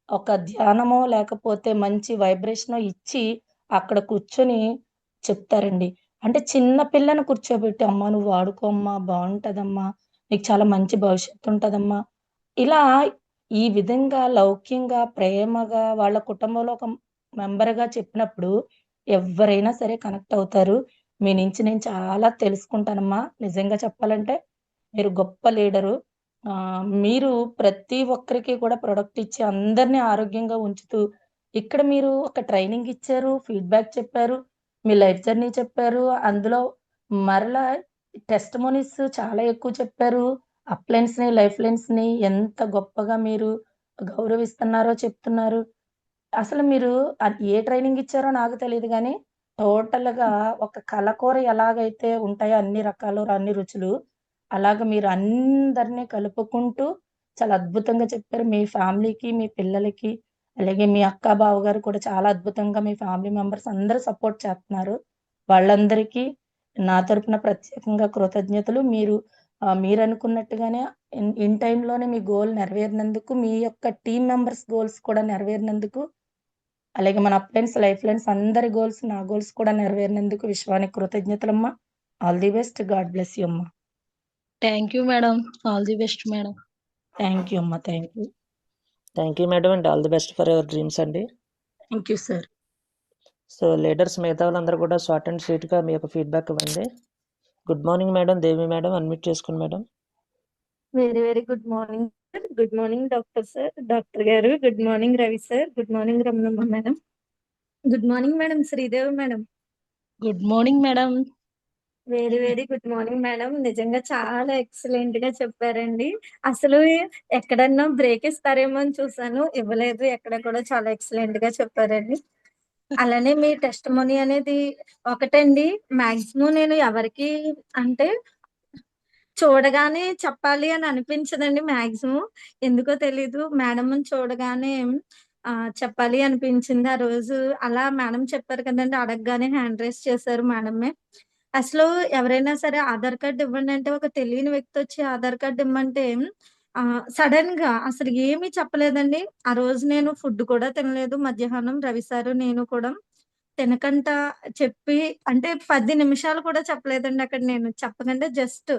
ఒక ధ్యానమో లేకపోతే మంచి వైబ్రేషనో ఇచ్చి అక్కడ కూర్చొని చెప్తారండి. అంటే చిన్న పిల్లని కూర్చోబెట్టి, అమ్మా నువ్వు వాడుకో అమ్మా, బాగుంటదమ్మా, నీకు చాలా మంచి భవిష్యత్తు ఉంటదమ్మా, ఇలా ఈ విధంగా లౌక్యంగా ప్రేమగా వాళ్ళ కుటుంబంలో ఒక మెంబర్గా చెప్పినప్పుడు ఎవరైనా సరే కనెక్ట్ అవుతారు. మీ నుంచి నేను చాలా తెలుసుకుంటానమ్మా. నిజంగా చెప్పాలంటే మీరు గొప్ప లీడరు. మీరు ప్రతి ఒక్కరికి కూడా ప్రొడక్ట్ ఇచ్చి అందరినీ ఆరోగ్యంగా ఉంచుతూ, ఇక్కడ మీరు ఒక ట్రైనింగ్ ఇచ్చారు, ఫీడ్‌బ్యాక్ చెప్పారు, మీ లైఫ్ జర్నీ చెప్పారు. అందులో మరలా టెస్టిమోనీస్ చాలా ఎక్కువ చెప్పారు. అప్‌లైన్స్‌ని, లైఫ్ లైన్స్‌ని ఎంత గొప్పగా మీరు గౌరవిస్తున్నారో చెప్తున్నారు. అసలు మీరు ఏ ట్రైనింగ్ ఇచ్చారో నాకు తెలీదు గానీ, టోటల్‌గా ఒక కలకూర ఎలాగైతే ఉంటాయో అన్ని రకాలు, అన్ని రుచులు, అలాగ మీరు అందరిని కలుపుకుంటూ చాలా అద్భుతంగా చెప్పారు. మీ ఫ్యామిలీకి, మీ పిల్లలకి, అలాగే మీ అక్క, బావగారు కూడా చాలా అద్భుతంగా మీ ఫ్యామిలీ మెంబర్స్ అందరూ సపోర్ట్ చేస్తున్నారు. వాళ్ళందరికీ నా తరపున ప్రత్యేకంగా కృతజ్ఞతలు. మీరనుకున్నట్టుగానే ఇన్ టైమ్‌లోనే మీ గోల్ నెరవేరినందుకు, మీ యొక్క టీమ్ మెంబర్స్ గోల్స్ కూడా నెరవేరినందుకు, అలాగే మన అప్‌లైన్స్, లైఫ్ లైన్స్ అందరి గోల్స్, నా గోల్స్ కూడా నెరవేరినందుకు విశ్వానికి కృతజ్ఞతలమ్మా. All the best. God bless you అమ్మా. Thank you madam, all the best madam. Thank you అమ్మా. Thank you. Thank you madam and all the best for your dreams అండి. Thank you sir. So leaders మిగతా వాళ్ళందరూ కూడా short and స్వీట్గా మీ యొక్క feedback ఇవ్వండి. Good morning madam, Devi madam, unmute చేసుకోండి madam. Very very good morning sir. Good morning doctor sir, doctor గారు. Good morning Ravi sir. Good morning Ramanamma madam. Good morning madam Sridevi madam. Good morning madam. Very very good morning madam. నిజంగా చాలా excellent గా చెప్పారండి. అసలు ఎక్కడన్నా break ఇస్తారేమో అని చూసాను, ఇవ్వలేదు. ఎక్కడ కూడా చాలా ఎక్సలెంట్ గా చెప్పారండి. అలానే మీ టెస్టిమోనీ అనేది ఒకటండి, మాక్సిమం నేను ఎవరికి అంటే చూడగానే చెప్పాలి అని అనిపించదండి మాక్సిమం. ఎందుకో తెలీదు, మేడంని చూడగానే చెప్పాలి అనిపించింది ఆ రోజు. అలా మేడం చెప్పారు కదండి, అడగగానే హ్యాండ్ రైజ్ చేశారు మేడమే. అసలు ఎవరైనా సరే ఆధార్ కార్డ్ ఇవ్వండి అంటే, ఒక తెలియని వ్యక్తి వచ్చి ఆధార్ కార్డ్ ఇమ్మంటే సడన్ గా అసలు ఏమీ చెప్పలేదండి. ఆ రోజు నేను ఫుడ్ కూడా తినలేదు మధ్యాహ్నం. రవి సారు నేను కూడా తినకంట చెప్పి, అంటే 10 నిమిషాలు కూడా చెప్పలేదండి అక్కడ. నేను చెప్పకంటే జస్ట్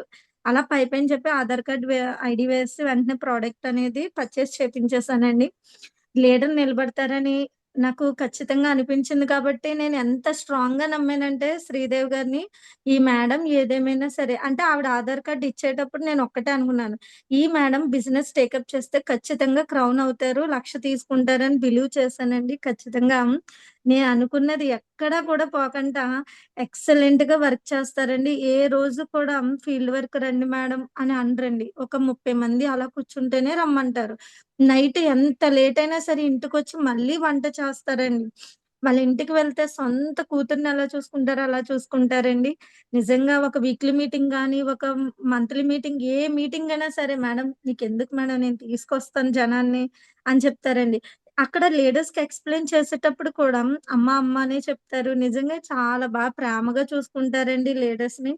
అలా పైపైన చెప్పి ఆధార్ కార్డ్ ఐడి వేసి వెంటనే ప్రోడక్ట్ అనేది పర్చేస్ చేపించేసానండి. లీడర్ నిలబడతారని నాకు ఖచ్చితంగా అనిపించింది కాబట్టి నేను ఎంత స్ట్రాంగ్‌గా నమ్మానంటే శ్రీదేవి గారిని, ఈ మేడం ఏదేమైనా సరే అంటే ఆవిడ ఆధార్ కార్డ్ ఇచ్చేటప్పుడు నేను ఒక్కటే అనుకున్నాను. ఈ మేడం బిజినెస్ టేకప్ చేస్తే ఖచ్చితంగా క్రౌన్ అవుతారు. 1,00,000 తీసుకుంటారని బిలీవ్ చేశానండి. ఖచ్చితంగా నేను అనుకున్నది ఎక్కడా కూడా పోకుండా ఎక్సలెంట్‌గా వర్క్ చేస్తారండి. ఏ రోజు కూడా ఫీల్డ్ వర్క్ రండి మేడం అని అనరండి. ఒక 30 మంది అలా కూర్చుంటేనే రమ్మంటారు. నైట్ ఎంత లేట్ అయినా సరే ఇంటికొచ్చి మళ్ళీ వంట చేస్తారండి. వాళ్ళ ఇంటికి వెళ్తే సొంత కూతుర్ని ఎలా చూసుకుంటారో అలా చూసుకుంటారండి. నిజంగా ఒక వీక్లీ మీటింగ్ గాని, ఒక మంత్లీ మీటింగ్ ఏ మీటింగ్ అయినా సరే మేడం నీకెందుకు మేడం నేను తీసుకొస్తాను జనాన్ని అని చెప్తారండి. అక్కడ లీడర్స్‌కి ఎక్స్‌ప్లెయిన్ చేసేటప్పుడు కూడా అమ్మ, అమ్మ అనే చెప్తారు. నిజంగా చాలా ప్రేమగా చూసుకుంటారండి లీడర్స్‌ని.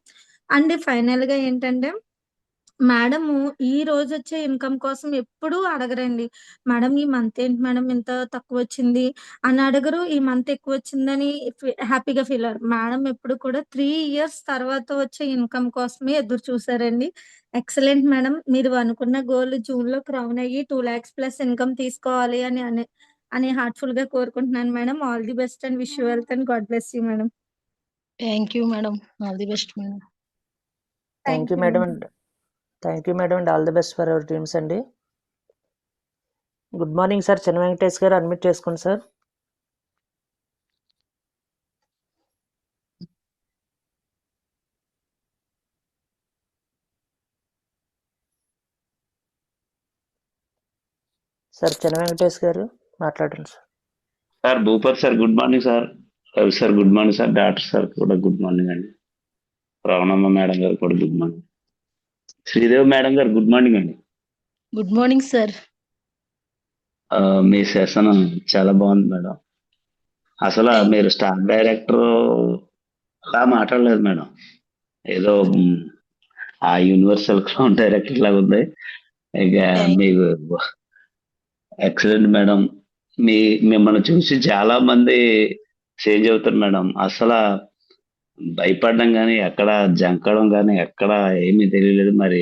అండ్ ఫైనల్‌గా ఏంటంటే మేడము ఈ రోజొచ్చే ఇన్‌కమ్ కోసం ఎప్పుడూ అడగరండి. మేడం ఈ మంత్ ఏంటి మేడం ఇంత తక్కువొచ్చింది అని అడగరు. ఈ మంత్ ఎక్కువొచ్చిందని హ్యాపీగా ఫీల్ అవ్వరు. మేడం ఎప్పుడు కూడా 3 ఇయర్స్ తర్వాత వచ్చే ఇన్‌కమ్ కోసమే ఎదురు చూసారండి. Excellent madam. మీరు అనుకున్న గోల్ జూన్‌లో క్రౌన్ అయ్యి 2,00,000 ప్లస్ ఇన్‌కమ్ తీసుకోవాలి అని హార్ట్‌ఫుల్‌గా కోరుకుంటున్నాను madam. All the best and wish you wealth and God bless you madam. Thank you madam. All the best madam. Thank you madam and thank you madam and all the best for our teams అండి. Good morning sir. చిన్న వెంకటేష్ గారు admit చేసుకోండి sir. Sir చిన్న వెంకటేష్ గారు మాట్లాడండి sir. Sir Bhupar sir good morning sir. Ravi sir good morning sir. Doctor sir కూడా good morning అండి. Ravanamma madam గారు కూడా గుడ్ మార్నింగ్. శ్రీదేవి మేడం గారు గుడ్ మార్నింగ్ అండి. Good morning sir. మీ సెషన్ చాలా బాగుంది మేడం. అసలు మీరు స్టార్ డైరెక్టర్ లా మాట్లాడలేదు మేడం. ఏదో ఆ యూనివర్సల్ క్రౌన్ డైరెక్టర్ లాగా ఉంది. ఇక మీకు ఎక్సలెంట్ మేడం. మిమ్మల్ని చూసి చాలా మంది చేంజ్ అవుతారు మేడం. అసలు భయపడడం కానీ ఎక్కడ జంకడం కానీ ఎక్కడ ఏమీ తెలియలేదు. మరి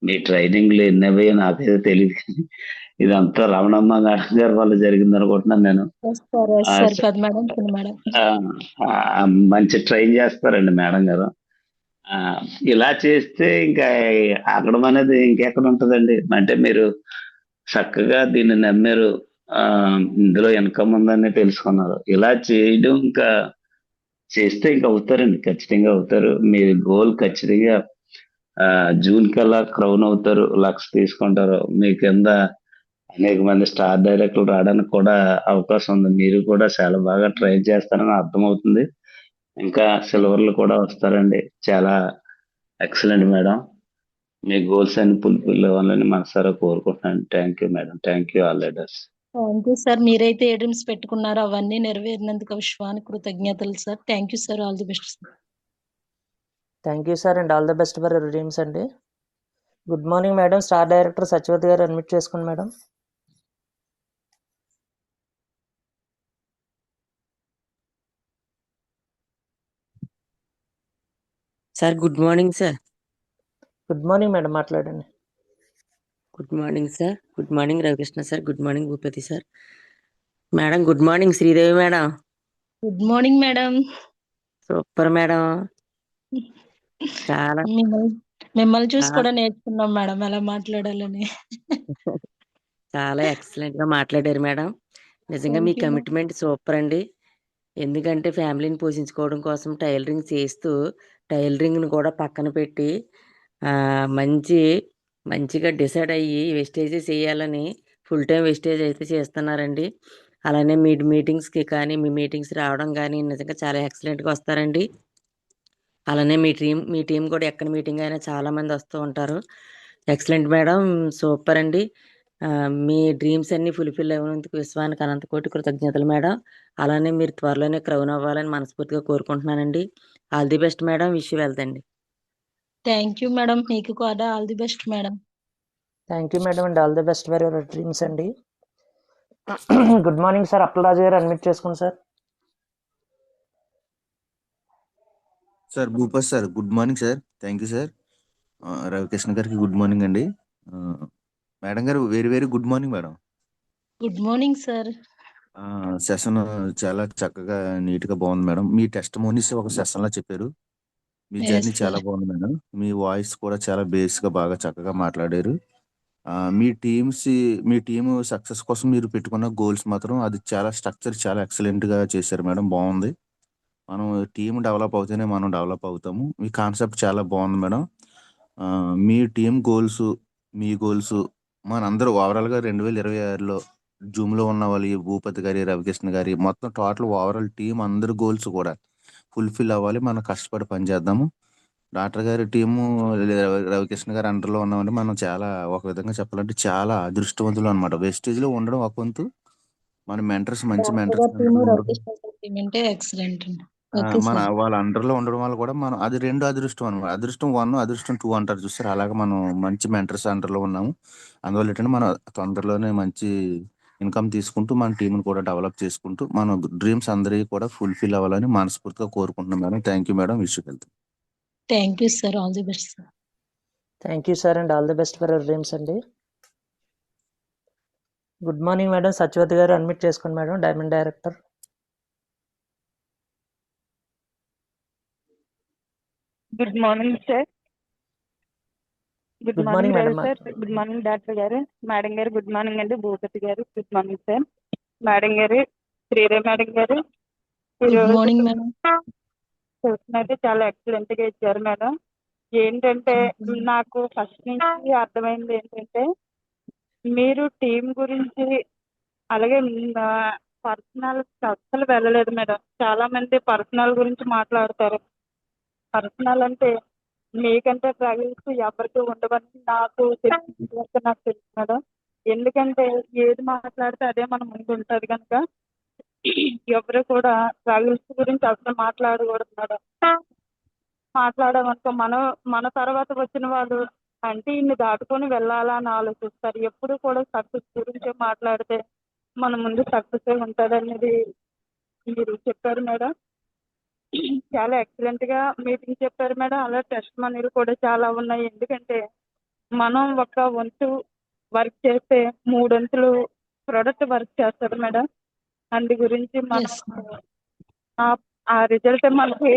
మీ ట్రైనింగ్లు ఎన్నవో నాకైతే తెలియదు. కానీ ఇదంతా రమణమ్మ మేడం గారి వల్ల జరిగింది అనుకుంటున్నాను నేను. మంచి ట్రైన్ చేస్తారండి మేడం గారు. ఇలా చేస్తే ఇంకా ఆగడం అనేది ఇంకెక్కడ ఉంటుందండి. అంటే మీరు చక్కగా దీన్ని నమ్మారు. ఇందులో ఇన్కమ్ ఉందని తెలుసుకున్నారు. ఇలా చేయడం ఇంకా చేస్తే ఇంకా అవుతారండి. ఖచ్చితంగా అవుతారు. మీ గోల్ ఖచ్చితంగా జూన్ కల్లా క్రౌన్ అవుతారు. 1,00,000 తీసుకుంటారు. మీ కింద అనేక మంది స్టార్ డైరెక్టర్లు రావడానికి కూడా అవకాశం ఉంది. మీరు కూడా చాలా బాగా ట్రై చేస్తారని అర్థమవుతుంది. ఇంకా సిల్వర్లు కూడా వస్తారండి. చాలా ఎక్సలెంట్ మేడం. మీ గోల్స్ అన్ని ఫుల్ఫిల్ అవ్వాలని మనసారా కోరుకుంటున్నాను. Thank you madam. Thank you all leaders. Thank you sir. మీరైతే ఏ డ్రీమ్స్ పెట్టుకున్నారో అవన్నీ నెరవేరినందుకు విశ్వానికి కృతజ్ఞతలు sir. Thank you sir. All the best sir. Thank you sir and all the best for our teams అండి. Good morning madam. Star director Satyavathi గారు admit చేసుకోండి madam. Sir good morning sir. Good morning madam, మాట్లాడండి. Good morning sir. Good morning Ravikrishna sir. Good morning Bhupathi sir. Madam good morning Sridevi madam. Good morning madam. Super madam. చాలా మిమ్మల్ని చూసి కూడా నేర్చుకున్నాం madam ఎలా మాట్లాడాలని. చాలా ఎక్సలెంట్ గా మాట్లాడారు మేడం. నిజంగా మీ కమిట్మెంట్ సూపర్ అండి. ఎందుకంటే ఫ్యామిలీని పోషించుకోవడం కోసం టైలరింగ్ చేస్తూ టైలరింగ్ని కూడా పక్కన పెట్టి మంచిగా డిసైడ్ అయ్యి వెస్టేజెస్ చేయాలని ఫుల్ టైం వెస్టేజ్ అయితే చేస్తున్నారండి. అలానే మీ మీటింగ్స్కి కానీ మీ మీటింగ్స్ రావడం కానీ నిజంగా చాలా ఎక్సలెంట్గా వస్తారండి. అలానే మీ టీం కూడా ఎక్కడ మీటింగ్ అయినా చాలామంది వస్తూ ఉంటారు. ఎక్సలెంట్ మేడం, సూపర్ అండి. మీ డ్రీమ్స్ అన్నీ ఫుల్ఫిల్ అయినందుకు విశ్వానికి అనంతకోటి కృతజ్ఞతలు మేడం. అలానే మీరు త్వరలోనే క్రౌన్ అవ్వాలని మనస్ఫూర్తిగా కోరుకుంటున్నానండి. All the best madam. Wish you వెళ్తండి. Thank you madam. మీకు కూడా all the best madam. Thank you madam and all the best for your dreams అండి. Good morning sir. అప్పలరాజు గారు అడ్మిట్ చేసుకోండి sir. Sir Bhupath sir good morning sir. Thank you sir. Ravikrishna గారికి good morning అండి. Madam గారు very very good morning madam. Good morning sir. Session చాలా చక్కగా నీట్గా బాగుంది మేడం. మీ టెస్ట్ మోనీస్ ఒక సెషన్లో చెప్పారు. మీ ఎస్ జర్నీ చాలా సార్. బాగుంది మేడం. మీ వాయిస్ కూడా చాలా బేస్గా బాగా చక్కగా మాట్లాడారు. మీ టీమ్ సక్సెస్ కోసం మీరు పెట్టుకున్న గోల్స్ మాత్రం అది చాలా స్ట్రక్చర్ చాలా ఎక్సలెంట్గా చేశారు మేడం. బాగుంది. మనం టీం డెవలప్ అవుతేనే మనం డెవలప్ అవుతాము. మీ కాన్సెప్ట్ చాలా బాగుంది మేడం. మీ టీం గోల్స్ మీ గోల్స్ మనందరూ ఓవరాల్గా 2026లో జూమ్లో ఉన్న వాళ్ళు ఈ భూపతి గారి రవికృష్ణ గారి మొత్తం టోటల్ ఓవరాల్ టీం అందరి గోల్స్ కూడా ఫుల్ఫిల్ అవ్వాలి. మనం కష్టపడి పనిచేద్దాము. డాక్టర్ గారి టీము రవికృష్ణ గారి అండర్లో ఉన్నామంటే మనం చాలా ఒక విధంగా చెప్పాలంటే చాలా అదృష్టవంతులు అనమాట. వెస్టేజ్లో ఉండడం ఒక వంతు, మన మెంటర్స్ మంచి డాక్టర్ మెంటర్స్ గారి టీము ఉండడం, రవికృష్ణ సార్ టీం అంటే ఎక్సలెంట్ అండి. ఓకే మన సార్. వాళ్ళ అండర్లో ఉండడం వల్ల కూడా మనం అది రెండు అదృష్టం అనమాట. అదృష్టం 1 అదృష్టం 2 అంటారు చూస్తారు. అలాగే మనం మంచి మెంటర్స్ అండర్లో ఉన్నాము. అందువల్ల ఏంటంటే మనం తొందరలోనే మంచి ఇన్కమ్ తీసుకుంటూ మన టీంని కూడా డెవలప్ చేసుకుంటూ మన డ్రీమ్స్ అందరికీ కూడా ఫుల్ఫిల్ అవ్వాలని మనస్ఫూర్తిగా కోరుకుంటున్నాం madam. Thank you madam. Wish వెళ్తాం. Thank you sir. All the best sir. Thank you sir and all the best for our dreams అండి. Good morning madam. సత్యవతి గారు అడ్మిట్ చేసుకోండి madam, diamond director. Good morning sir. Good good morning morning Ravi madam. Sir. Good morning doctor గారు. Madam గారు good morning అండి. భూపతి గారు good morning sir. Madam గారు, Sridevi madam గారు, good ఈరోజు మార్నింగ్ మేడం. క్వశ్చన్ అయితే చాలా ఎక్సలెంట్ గా ఇచ్చారు మేడం. ఏంటంటే నాకు ఫస్ట్ నుంచి అర్థమైంది ఏంటంటే మీరు టీం గురించి అలాగే పర్సనల్ అస్సలు వెళ్ళలేదు మేడం. చాలా మంది పర్సనల్ గురించి మాట్లాడతారు. పర్సనల్ అంటే మీకంటే ట్రావెల్స్ ఎవరికి ఉండవని నాకు తెలుసు మేడం. ఎందుకంటే ఏది మాట్లాడితే అదే మన ముందు ఉంటుంది కనుక ఎవరు కూడా ట్రావెల్స్ గురించి అసలు మాట్లాడకూడదు మేడం. మాట్లాడామనుకో మన తర్వాత వచ్చిన వాళ్ళు అంటే ఇన్ని దాటుకొని వెళ్ళాలా అని ఆలోచిస్తారు. ఎప్పుడు కూడా సక్సెస్ గురించే మాట్లాడితే మన ముందు సక్సెస్ ఉంటుంది అనేది మీరు చెప్పారు మేడం. చాలా ఎక్సలెంట్ గా మీటింగ్ చెప్పారు మేడం. అలా టెస్ట్ మనీలు కూడా చాలా ఉన్నాయి. ఎందుకంటే మనం ఒక వంతు వర్క్ చేస్తే 3 వంతులు ప్రొడక్ట్ వర్క్ చేస్తారు మేడం. అందు గురించి మనం ఆ రిజల్ట్ మనకి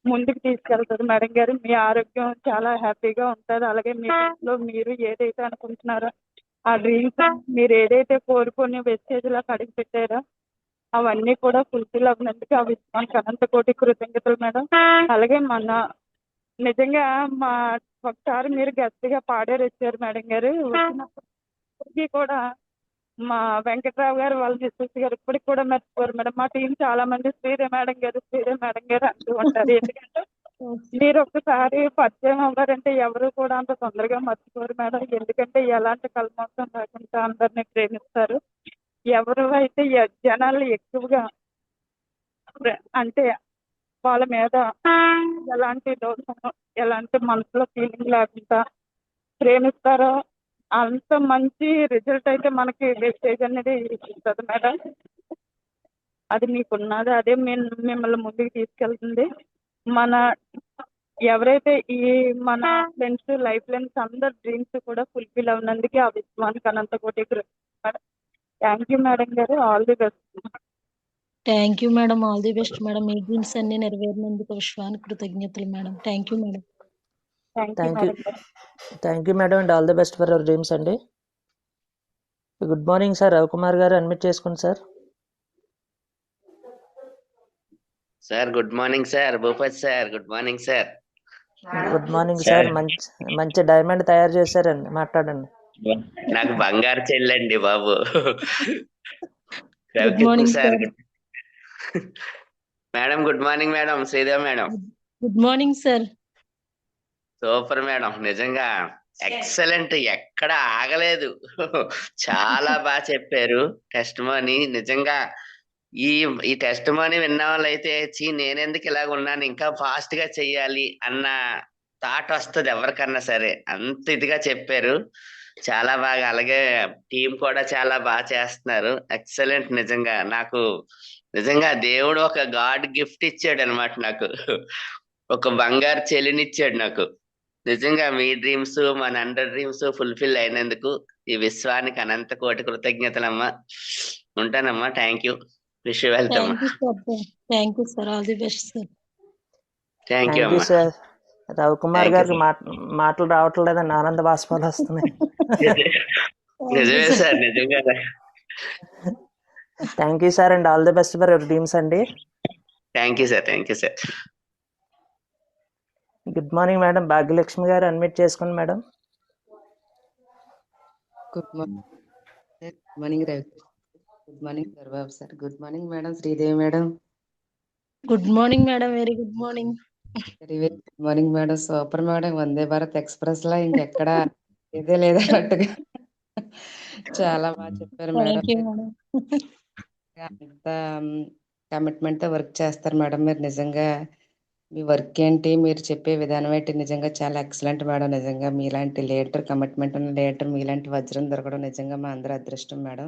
ముందుకు తీసుకెళ్తుంది మేడం గారు. మీ ఆరోగ్యం చాలా హ్యాపీగా ఉంటుంది. అలాగే మీ ఇంట్లో మీరు ఏదైతే అనుకుంటున్నారో ఆ డ్రీమ్స్ మీరు ఏదైతే కోరుకొని వెస్టేజ్లో కడిగి పెట్టారో అవన్నీ కూడా ఫుల్ఫిల్ అవ్వనందుకు అవి మనకు అనంత కోటి కృతజ్ఞతలు మేడం. అలాగే నిజంగా ఒకసారి మీరు గట్టిగా పాడారు వచ్చారు మేడం గారు. వచ్చినప్పటికీ కూడా మా వెంకట్రావు గారు వాళ్ళ మిస్సెస్ గారు ఇప్పటికి కూడా మర్చిపోరు మేడం. మా టీం చాలా మంది శ్రీదేవి మేడం గారు అంటూ ఉంటారు. ఎందుకంటే మీరు ఒక్కసారి పరిచయం అవ్వారంటే ఎవరు కూడా అంత తొందరగా మర్చిపోరు మేడం. ఎందుకంటే ఎలాంటి కల్మోసం లేకుండా అందరినీ ప్రేమిస్తారు. ఎవరు అయితే జనాలు ఎక్కువగా అంటే వాళ్ళ మీద ఎలాంటి దోషం ఎలాంటి మనసులో ఫీలింగ్ లేకుండా ప్రేమిస్తారో అంత మంచి రిజల్ట్ అయితే మనకి వెస్టేజ్ అనేది ఇస్తుంది మేడం. అది మీకున్నది, అదే మిమ్మల్ని ముందుకు తీసుకెళ్తుంది. ఎవరైతే మన ఫ్రెండ్స్ లైఫ్ లైన్స్ అందరు డ్రీమ్స్ కూడా ఫుల్ఫిల్ అవునందుకు ఆ విశ్వానికి అనంత కోటి మేడం. థ్యాంక్ యూ మేడం గారు. All the best. Thank you madam. All the best madam. మీ డ్రీమ్స్ అన్ని నెరవేరినందుకు విశ్వానికి కృతజ్ఞతలు madam. Thank you madam. Thank you madam and all the best for our dreams అండి. Good morning sir. రవికుమార్ గారు admit చేసుకోండి sir. Sir good morning sir. Bhupathi sir good morning sir. Good morning sir. మంచి diamond తయారు చేశారండి. మాట్లాడండి. నాకు బంగారు చెల్లండి బాబు. Good morning sir. Madam good morning madam. Sridevi madam good morning sir. Super madam. నిజంగా ఎక్సలెంట్. ఎక్కడ ఆగలేదు. చాలా బాగా చెప్పారు. టెస్ట్ మనీ నిజంగా ఈ టెస్ట్ మనీ విన్న వాళ్ళైతే నేనెందుకు ఇలాగ ఉన్నాను, ఇంకా ఫాస్ట్ గా చెయ్యాలి అన్న థాట్ వస్తుంది ఎవరికన్నా సరే. అంత ఇదిగా చెప్పారు. చాలా బాగా. అలాగే టీం కూడా చాలా బాగా చేస్తున్నారు. ఎక్సలెంట్. నిజంగా దేవుడు ఒక గాడ్ గిఫ్ట్ ఇచ్చాడు అనమాట. నాకు ఒక బంగారు చెల్లినిచ్చాడు నాకు. నిజంగా మీ డ్రీమ్స్ మన అందరి డ్రీమ్స్ ఫుల్ఫిల్ అయినందుకు ఈ విశ్వానికి అనంత కోటి కృతజ్ఞతలమ్మా. ఉంటానమ్మా. Thank you. Wish you wealth అమ్మా. Thank you sir. Thank you sir. All the best sir. Thank you thank you అమ్మా. సార్. రవికుమార్ థ్యాంక్ యూ గారికి సార్. మాటలు రావట్లేదండి, ఆనంద బాష్పాలు వస్తున్నాయి. నిజమే సార్, నిజంగా. Thank you sir and all the best for your teams అండి. Thank you sir. Thank you sir. Good morning madam. Bhagyalakshmi గారు అడ్మిట్ చేసుకోండి madam. Good morning sir. Good morning Ravi. Good morning Sarbabu sir. Good morning madam Sridevi madam. Good morning madam. Very good morning. Very very good morning madam. Super madam. Vande Bharat express లా ఇంకెక్కడ ఏదే లేదన్నట్టుగా చాలా బాగా చెప్పారు madam. Thank you madam. అంత commitment తో work చేస్తారు మేడం మీరు. నిజంగా మీ వర్క్ ఏంటి, మీరు చెప్పే విధానం ఏంటి, నిజంగా చాలా ఎక్సలెంట్ మేడం. నిజంగా మీలాంటి లీడర్, కమిట్మెంట్ ఉన్న లీడర్, మీలాంటి వజ్రం దొరకడం నిజంగా మా అందరి అదృష్టం మేడం.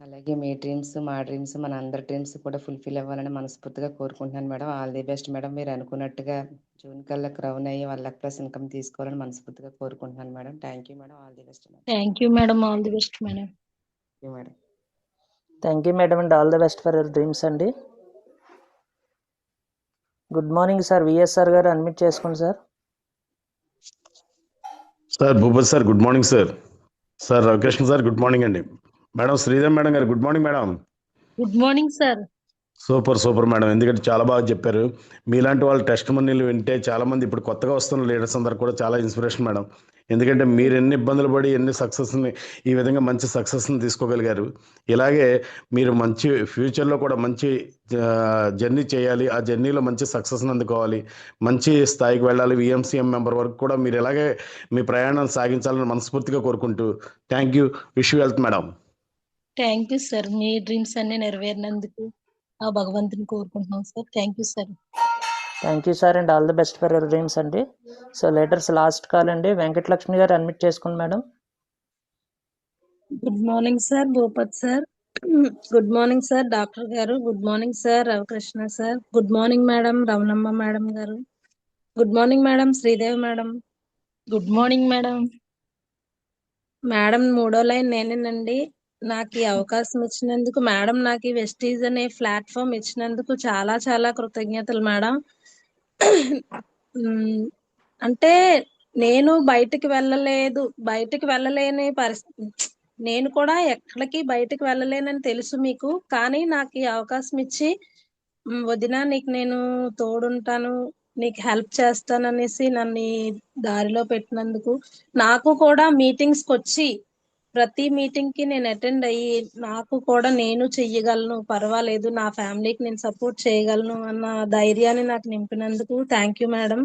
అలాగే మీ డ్రీమ్స్, మా డ్రీమ్స్, మన అందరి డ్రీమ్స్ కూడా ఫుల్ఫిల్ అవ్వాలని మనస్ఫూర్తిగా కోరుకుంటున్నాను madam. All the best madam. మీరు అనుకున్నట్టుగా జూన్ కల్లా క్రౌన్ అయ్యి 1,00,000+ ఇన్కమ్ తీసుకోవాలని మనస్ఫూర్తిగా కోరుకుంటున్నాను madam. Thank you madam. All the best madam. Thank you madam. All the best madam. Madam. Thank you madam and all the best for your dreams అండి. Good morning sir. VSR గారు admit చేసుకోండి sir. Sir Bhupathi sir good morning sir. Sir Ravikrishna sir good morning అండి. Madam Sridevi madam గారు good morning madam. Good morning sir. Super madam. ఎందుకంటే చాలా బాగా చెప్పారు. మీలాంటి వాళ్ళ టెస్ట్ మనీలు వింటే చాలా మంది ఇప్పుడు కొత్తగా వస్తున్న లీడర్స్ అందరు కూడా చాలా ఇన్స్పిరేషన్ మేడం. ఎందుకంటే మీరు ఎన్ని ఇబ్బందులు పడి ఎన్ని సక్సెస్ని ఈ విధంగా మంచి సక్సెస్ని తీసుకోగలిగారు. ఇలాగే మీరు మంచి ఫ్యూచర్లో కూడా మంచి జర్నీ చేయాలి. ఆ జర్నీలో మంచి సక్సెస్ని అందుకోవాలి, మంచి స్థాయికి వెళ్ళాలి. విఎంసీఎం మెంబర్ వరకు కూడా మీరు ఇలాగే మీ ప్రయాణాన్ని సాగించాలని మనస్ఫూర్తిగా కోరుకుంటూ thank you. Wish you wealth madam. Thank you sir. మీ డ్రీమ్స్ అన్ని నెరవేరినందుకు ఆ భగవంతుని కోరుకుంటున్నాం sir. Thank you sir. Thank you sir and all the best for your dreams అండి. సో లేటర్స్ లాస్ట్ కాల్ అండి. వెంకటలక్ష్మి గారు అడ్మిట్ చేసుకోండి madam. Good morning sir Bhupath sir. Good morning sir doctor గారు. Good morning sir Ravikrishna sir. Good morning madam Ramanamma madam గారు. Good morning madam Sridevi madam. Good morning madam. Madam 3వ line నేనేనండి. నాకు ఈ అవకాశం ఇచ్చినందుకు మేడం, నాకు ఈ వెస్టీజ్ అనే ప్లాట్ఫామ్ ఇచ్చినందుకు చాలా చాలా కృతజ్ఞతలు మేడం. అంటే నేను బయటికి వెళ్ళలేని పరిస్థితి, నేను కూడా ఎక్కడికి బయటకు వెళ్ళలేనని తెలుసు మీకు. కానీ నాకు ఈ అవకాశం ఇచ్చి వదినా నీకు నేను తోడుంటాను, నీకు హెల్ప్ చేస్తాననేసి నన్ను ఈ దారిలో పెట్టినందుకు, నాకు కూడా మీటింగ్స్కి వచ్చి ప్రతి మీటింగ్ కి నేను అటెండ్ అయ్యి నాకు కూడా నేను చెయ్యగలను, పర్వాలేదు, నా ఫ్యామిలీకి నేను సపోర్ట్ చేయగలను అన్న ధైర్యాన్ని నాకు నింపినందుకు థ్యాంక్ యూ మేడం.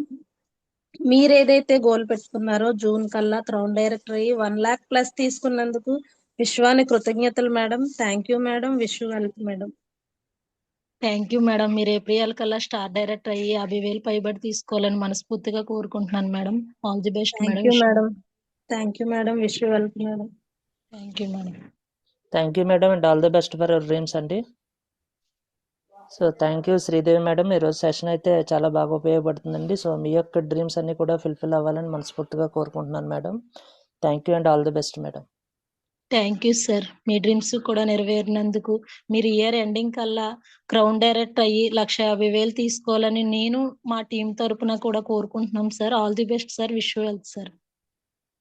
మీరు ఏదైతే గోల్ పెట్టుకున్నారో జూన్ కల్లా క్రౌన్ డైరెక్టర్ అయ్యి 1,00,000+ తీసుకున్నందుకు విశ్వానికి కృతజ్ఞతలు madam. Thank you madam. Wish you wealth madam. Thank you madam. మీరు ఏప్రిల్ కల్లా స్టార్ డైరెక్టర్ అయ్యి 50,000 పైబడి తీసుకోవాలని మనస్ఫూర్తిగా కోరుకుంటున్నాను madam. All the best madam. Thank you madam. Wish you wealth madam. Thank you madam. Thank you madam and all the best for your dreams అండి. So thank you Sridevi madam. ఈరోజు session అయితే చాలా బాగా ఉపయోగపడుతుందండి. సో మీ యొక్క dreams అన్ని కూడా ఫుల్ఫిల్ అవ్వాలని మనస్ఫూర్తిగా కోరుకుంటున్నాను madam. Thank you and all the best madam. Thank you sir. మీ డ్రీమ్స్ కూడా నెరవేరినందుకు, మీరు ఇయర్ ఎండింగ్ కల్లా క్రౌన్ డైరెక్టర్ అయ్యి 1,50,000 తీసుకోవాలని నేను మా టీం తరపున కూడా కోరుకుంటున్నాం sir. All the best sir. Wish you wealth sir.